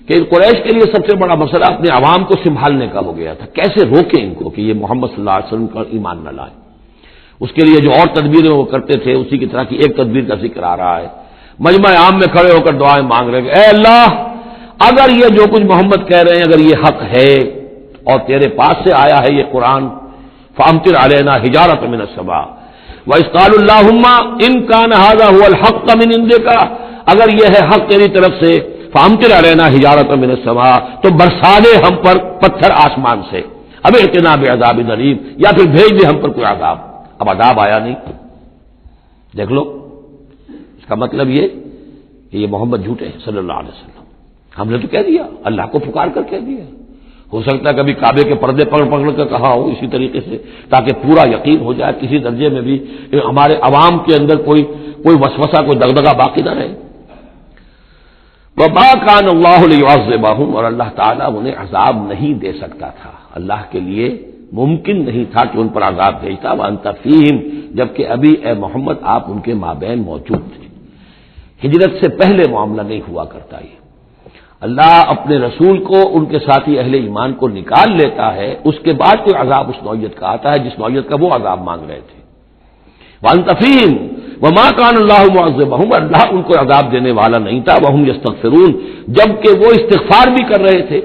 کہ قریش کے لیے سب سے بڑا مسئلہ اپنے عوام کو سنبھالنے کا ہو گیا تھا، کیسے روکیں ان کو کہ یہ محمد صلی اللہ علیہ وسلم کا ایمان نہ لائیں۔ اس کے لیے جو اور تدبیریں وہ کرتے تھے اسی کی طرح کی ایک تدبیر کا ذکر آ رہا ہے۔ مجمع عام میں کھڑے ہو کر دعائیں مانگ رہے ہیں، اے اللہ اگر یہ جو کچھ محمد کہہ رہے ہیں اگر یہ حق ہے اور تیرے پاس سے آیا ہے یہ قرآن، فامطر علینا حجارۃ من السماء، وَإِذْ قَالُوا اللَّهُمَّ إِنْ كَانَ هَٰذَا هُوَ الْحَقُّ مِنْ عِندِكَ، اگر یہ ہے حق تیری طرف سے، فامطر علینا حجارۃ من السماء، تو برسا دے ہم پر پتھر آسمان سے، اب ائتنا بعذاب الیم، یا پھر بھیج دے ہم پر کوئی عذاب۔ اب عذاب آیا نہیں، دیکھ لو، اس کا مطلب یہ کہ یہ محمد جھوٹے ہیں صلی اللہ علیہ وسلم۔ ہم نے تو کہہ دیا، اللہ کو پکار کر کہہ دیا، ہو سکتا ہے کبھی کعبے کے پردے پکڑ پکڑ کر کہا ہو اسی طریقے سے، تاکہ پورا یقین ہو جائے، کسی درجے میں بھی ہمارے عوام کے اندر کوئی وسوسہ، کوئی دغدغہ باقی نہ رہے۔ وَمَا كَانَ اللَّهُ لِيُعَذِّبَهُمْ، اور اللہ تعالیٰ انہیں عذاب نہیں دے سکتا تھا، اللہ کے لیے ممکن نہیں تھا کہ ان پر عذاب بھیجتا، وَأَنْتَ فِيهِمْ، جبکہ ابھی اے محمد آپ ان کے مابین موجود تھے۔ ہجرت سے پہلے معاملہ نہیں ہوا کرتا یہ، اللہ اپنے رسول کو ان کے ساتھی اہل ایمان کو نکال لیتا ہے، اس کے بعد کوئی عذاب اس نوعیت کا آتا ہے جس نوعیت کا وہ عذاب مانگ رہے تھے۔ وَأَنْتَ فِيهِمْ وَمَا كَانَ اللَّهُ مُعَذِّبَهُمْ، اللہ ان کو عذاب دینے والا نہیں تھا، وَهُمْ يَسْتَغْفِرُونَ، جبکہ وہ استغفار بھی کر رہے تھے۔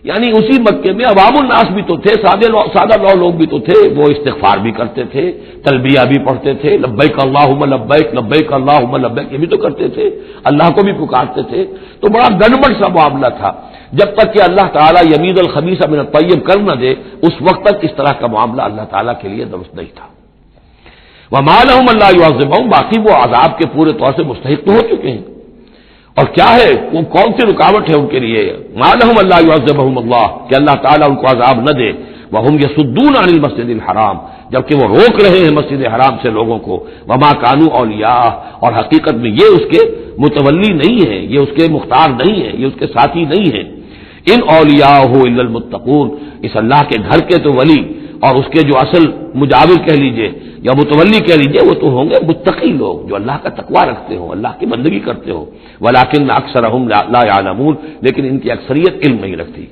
یعنی اسی مکے میں عوام الناس بھی تو تھے، سادہ لوگ بھی تو تھے، وہ استغفار بھی کرتے تھے، تلبیہ بھی پڑھتے تھے، لبیک اللہم لبیک لبیک اللہم لبیک، یہ بھی تو کرتے تھے، اللہ کو بھی پکارتے تھے۔ تو بڑا گڑبڑ سا معاملہ تھا، جب تک کہ اللہ تعالیٰ یمیز الخبیث من الطیب کر نہ دے، اس وقت تک اس طرح کا معاملہ اللہ تعالیٰ کے لیے درست نہیں تھا۔ وَمَا لَهُمْ أَلَّا يُعَذِّبَهُمْ، باقی وہ عذاب کے پورے طور سے مستحق تو ہو چکے ہیں، اور کیا ہے وہ کون سی رکاوٹ ہے ان کے لیے؟ مَا لَهُمْ أَلَّا يُعَذِّبَهُمُ اللَّهُ، کہ اللہ تعالیٰ ان کو عذاب نہ دے، وَهُمْ يَصُدُّونَ عَنِ الْمَسْجِدِ الْحَرَامِ، جبکہ وہ روک رہے ہیں مسجد حرام سے لوگوں کو، وَمَا كَانُوا أَوْلِيَاءَهُ، اور حقیقت میں یہ اس کے متولی نہیں ہے، یہ اس کے مختار نہیں ہے، یہ اس کے ساتھی نہیں ہے۔ ان اولیاءہ الا المتقون، اس اللہ کے گھر کے تو ولی اور اس کے جو اصل مجاور کہہ لیجئے یا متولی کہہ لیجئے، وہ تو ہوں گے متقی لوگ جو اللہ کا تقوی رکھتے ہوں، اللہ کی بندگی کرتے ہوں، ولکن اکثرهم لا يعلمون، لیکن ان کی اکثریت علم نہیں رکھتی۔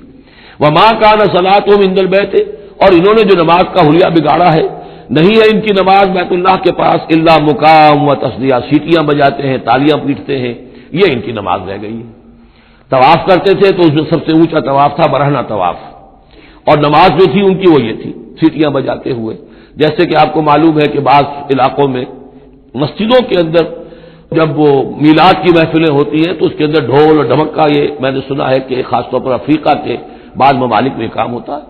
وما كان صلاتهم عند البيت، اور انہوں نے جو نماز کا حلیہ بگاڑا ہے، نہیں ہے ان کی نماز بیت اللہ کے پاس الا مقام و تصدیہ، سیٹیاں بجاتے ہیں، تالیاں پیٹتے ہیں، یہ ان کی نماز رہ گئی ہے۔ طواف کرتے تھے تو اس میں سب سے اونچا طواف تھا برہنہ طواف، اور نماز جو تھی ان کی وہ یہ تھی، سیٹیاں بجاتے ہوئے۔ جیسے کہ آپ کو معلوم ہے کہ بعض علاقوں میں مسجدوں کے اندر جب وہ میلاد کی محفلیں ہوتی ہیں تو اس کے اندر ڈھول اور ڈھمک کا، یہ میں نے سنا ہے کہ خاص طور پر افریقہ کے بعض ممالک میں کام ہوتا ہے۔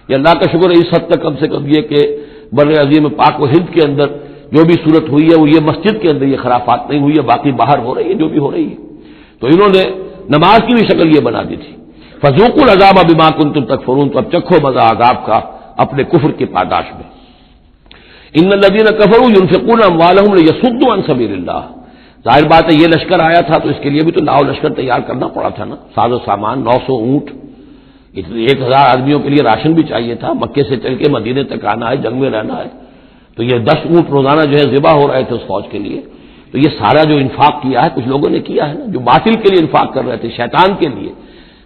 یہ اللہ کا شکر ہے اس حد تک کم سے کم یہ کہ بر عظیم پاک و ہند کے اندر جو بھی صورت ہوئی ہے وہ یہ مسجد کے اندر یہ خرافات نہیں ہوئی ہے، باقی باہر ہو رہی ہے جو بھی ہو رہی ہے۔ تو انہوں نے نماز کی بھی شکل یہ بنا دی تھی، فذوقوا العذاب بما کنتم تکفرون، تو اب چکھو مزہ عذاب کا اپنے کفر کی پاداش میں۔ ان الذین کفروا ينفقون اموالهم ليصدوا عن سبیل اللہ، ظاہر بات ہے یہ لشکر آیا تھا تو اس کے لیے بھی تو لاؤ لشکر تیار کرنا پڑا تھا نا، ساز و سامان، 900 اونٹ، 1000 آدمیوں کے لیے راشن بھی چاہیے تھا، مکے سے چل کے مدینے تک آنا ہے، جنگ میں رہنا ہے، تو یہ 10 اونٹ روزانہ جو ہے ذبح ہو رہے تھے اس فوج کے لیے۔ تو یہ سارا جو انفاق کیا ہے کچھ لوگوں نے کیا ہے نا، جو باطل کے لیے انفاق کر رہے تھے، شیطان کے لیے،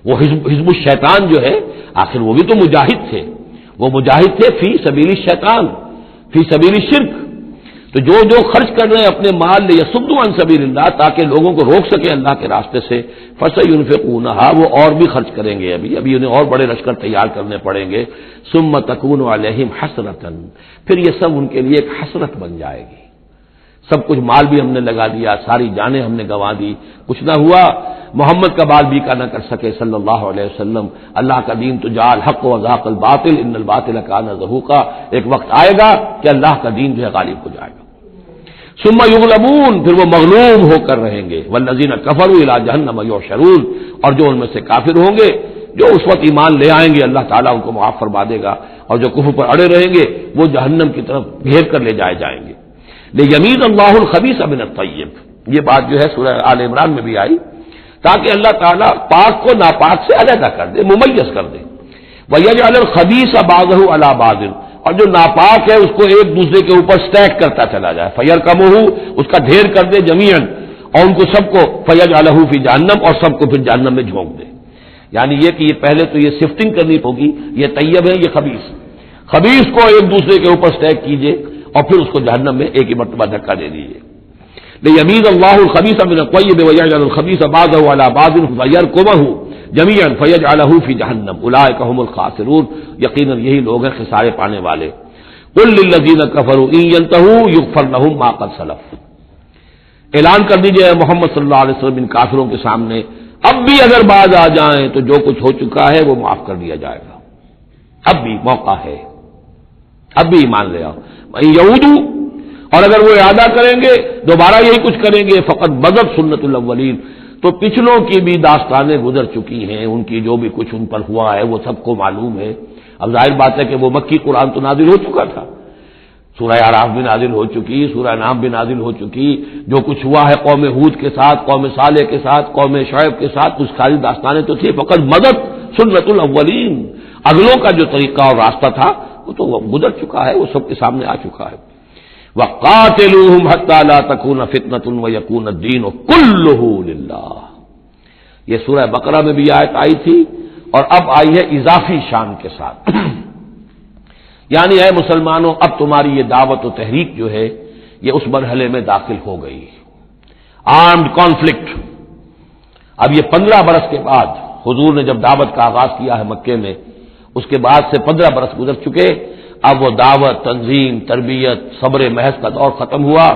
وہ حزب الشیطان جو ہے، آخر وہ بھی تو مجاہد تھے، وہ مجاہد تھے فی سبیل الشیطان، فی سبیل الشرک۔ تو جو خرچ کر رہے ہیں اپنے مال لیصدوا عن سبیل اللہ، تاکہ لوگوں کو روک سکے اللہ کے راستے سے، فسينفقونها، وہ اور بھی خرچ کریں گے، ابھی انہیں اور بڑے لشکر تیار کرنے پڑیں گے، ثم تكون عليهم حسرة، پھر یہ سب ان کے لیے ایک حسرت بن جائے گی۔ سب کچھ مال بھی ہم نے لگا دیا، ساری جانیں ہم نے گنوا دی، کچھ نہ ہوا، محمد کا بال بیکا نہ کر سکے صلی اللہ علیہ وسلم، اللہ کا دین تو جعل حق و ذاق الباطل ان الباطل کان زہوقا، ایک وقت آئے گا کہ اللہ کا دین جو ہے غالب ہو جائے گا۔ ثم یغلبون، پھر وہ مغلوب ہو کر رہیں گے، والذین کفروا الی جہنم یحشرون، اور جو ان میں سے کافر ہوں گے، جو اس وقت ایمان لے آئیں گے اللہ تعالیٰ ان کو معاف فرما دے گا، اور جو کفر پر اڑے رہیں گے وہ جہنم کی طرف گھیر کر لے جائے جائیں گے۔ لیمیز اللہ الخبیث من الطیب، یہ بات جو ہے سورہ آل عمران میں بھی آئی، تاکہ اللہ تعالیٰ پاک کو ناپاک سے علیحدہ کر دے، ممیز کر دے۔ وَيَجْعَلَ الْخَبِيثَ بَعْضَهُ عَلَى بَعْضٍ، اور جو ناپاک ہے اس کو ایک دوسرے کے اوپر سٹیک کرتا چلا جائے، فَيَرْكَمُهُ، اس کا ڈھیر کر دے جميعاً، اور ان کو سب کو فَيَجْعَلَهُ فِي جہنم، اور سب کو پھر جہنم میں جھونک دے۔ یعنی یہ کہ یہ پہلے تو یہ سفٹنگ کرنی ہوگی، یہ طیب ہے یہ خبیث، خبیث کو ایک دوسرے کے اوپر سٹیک کیجئے اور پھر اس کو جہنم میں ایک ہی مرتبہ دھکا دے دیجیے۔ لیمیز اللہ الخبیث من الطیب ویجعل الخبیث بعضه علی بعض فیرکمہ جمیعا فیجعلہ فی جہنم اولئک هم الخاسرون، یقیناً یہی لوگ ہیں خسارے پانے والے۔ قل للذین کفروا ان ینتہوا یغفر لهم ما قد سلف، اعلان کر دیجئے محمد صلی اللہ علیہ وسلم ان کافروں کے سامنے، اب بھی اگر باز آ جائیں تو جو کچھ ہو چکا ہے وہ معاف کر دیا جائے گا، اب بھی موقع ہے، اب بھی ایمان لے آؤ۔ یہودو، اور اگر وہ ارادہ کریں گے دوبارہ یہی کچھ کریں گے، فقط بدت سنت الاولین، تو پچھلوں کی بھی داستانیں گزر چکی ہیں، ان کی جو بھی کچھ ان پر ہوا ہے وہ سب کو معلوم ہے۔ اب ظاہر بات ہے کہ وہ مکی قرآن تو نازل ہو چکا تھا، سورہ اعراف بھی نازل ہو چکی، سورہ انعام بھی نازل ہو چکی، جو کچھ ہوا ہے قوم ہود کے ساتھ، قوم صالح کے ساتھ، قوم شعیب کے ساتھ، اس ساری داستانیں تو تھی، فقط مدد سنت الاولین، اگلوں کا جو طریقہ اور راستہ تھا وہ تو گزر چکا ہے، وہ سب کے سامنے آ چکا ہے۔ وَقَاتِلُوهُمْ حَتَّىٰ لَا تَكُونَ فِتْنَةٌ وَيَكُونَ الدِّينُ كُلُّهُ لِلَّهِ۔ یہ سورہ بقرہ میں بھی آیت آئی تھی اور اب آئی ہے اضافی شان کے ساتھ، یعنی اے مسلمانوں اب تمہاری یہ دعوت و تحریک جو ہے یہ اس مرحلے میں داخل ہو گئی، آرمڈ کانفلکٹ۔ اب یہ 15 برس کے بعد حضور نے جب دعوت کا آغاز کیا ہے مکے میں، اس کے بعد سے 15 برس گزر چکے، اب وہ دعوت، تنظیم، تربیت، صبر محض کا دور ختم ہوا،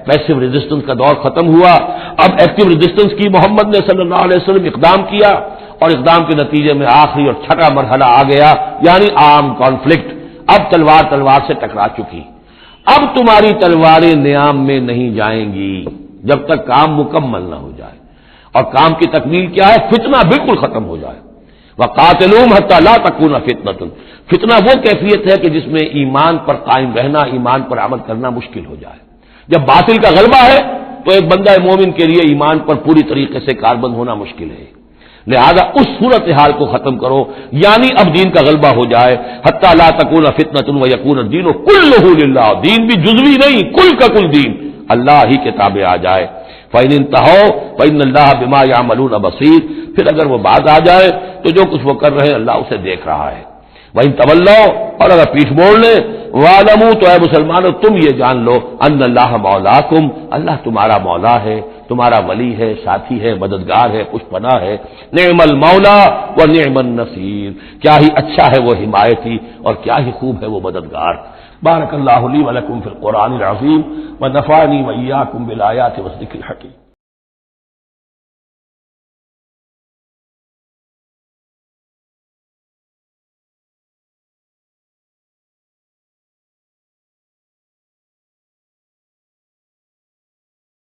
پیسو ریزسٹنس کا دور ختم ہوا، اب ایکٹیو ریزسٹنس کی محمد نے صلی اللہ علیہ وسلم اقدام کیا، اور اقدام کے نتیجے میں آخری اور چھٹا مرحلہ آ گیا، یعنی عام کانفلکٹ۔ اب تلوار سے ٹکرا چکی، اب تمہاری تلواریں نیام میں نہیں جائیں گی جب تک کام مکمل نہ ہو جائے، اور کام کی تکمیل کیا ہے؟ فتنہ بالکل ختم ہو جائے۔ وَقَاتِلُوهُمْ حَتَّىٰ لَا تَكُونَ فِتْنَةٌ، فتنہ وہ کیفیت ہے کہ جس میں ایمان پر قائم رہنا، ایمان پر عمل کرنا مشکل ہو جائے۔ جب باطل کا غلبہ ہے تو ایک بندہ مومن کے لیے ایمان پر پوری طریقے سے کاربند ہونا مشکل ہے، لہذا اس صورتحال کو ختم کرو، یعنی اب دین کا غلبہ ہو جائے۔ حَتَّىٰ لَا تَكُونَ فِتْنَةٌ وَيَكُونَ الدِّينُ كُلُّهُ لِلَّهِ، دین بھی جزوی نہیں، کل کا کل دین اللہ ہی کے تابع آ جائے۔ فَإِنِ انتَهَوْا فَإِنَّ اللَّهَ بِمَا يَعْمَلُونَ بَصِيرٌ، پھر اگر وہ باز آ جائے تو جو کچھ وہ کر رہے ہیں اللہ اسے دیکھ رہا ہے۔ وَإِن تَوَلَّوْا، اور اگر پیٹھ موڑ لیں، وَاعْلَمُوا، تو اے مسلمانوں تم یہ جان لو، أَنَّ اللَّهَ مَوْلَاكُمْ، اللہ تمہارا مولا ہے، تمہارا ولی ہے، ساتھی ہے، مددگار ہے، پشت پناہ ہے۔ نعم المولا ونعم النصیر، کیا ہی اچھا ہے وہ حمایتی اور کیا ہی خوب ہے وہ مددگار۔ بارک اللہ لی ولکم فی القرآن العظیم ونفعنی وإیاکم بالآیات والذکر الحکیم۔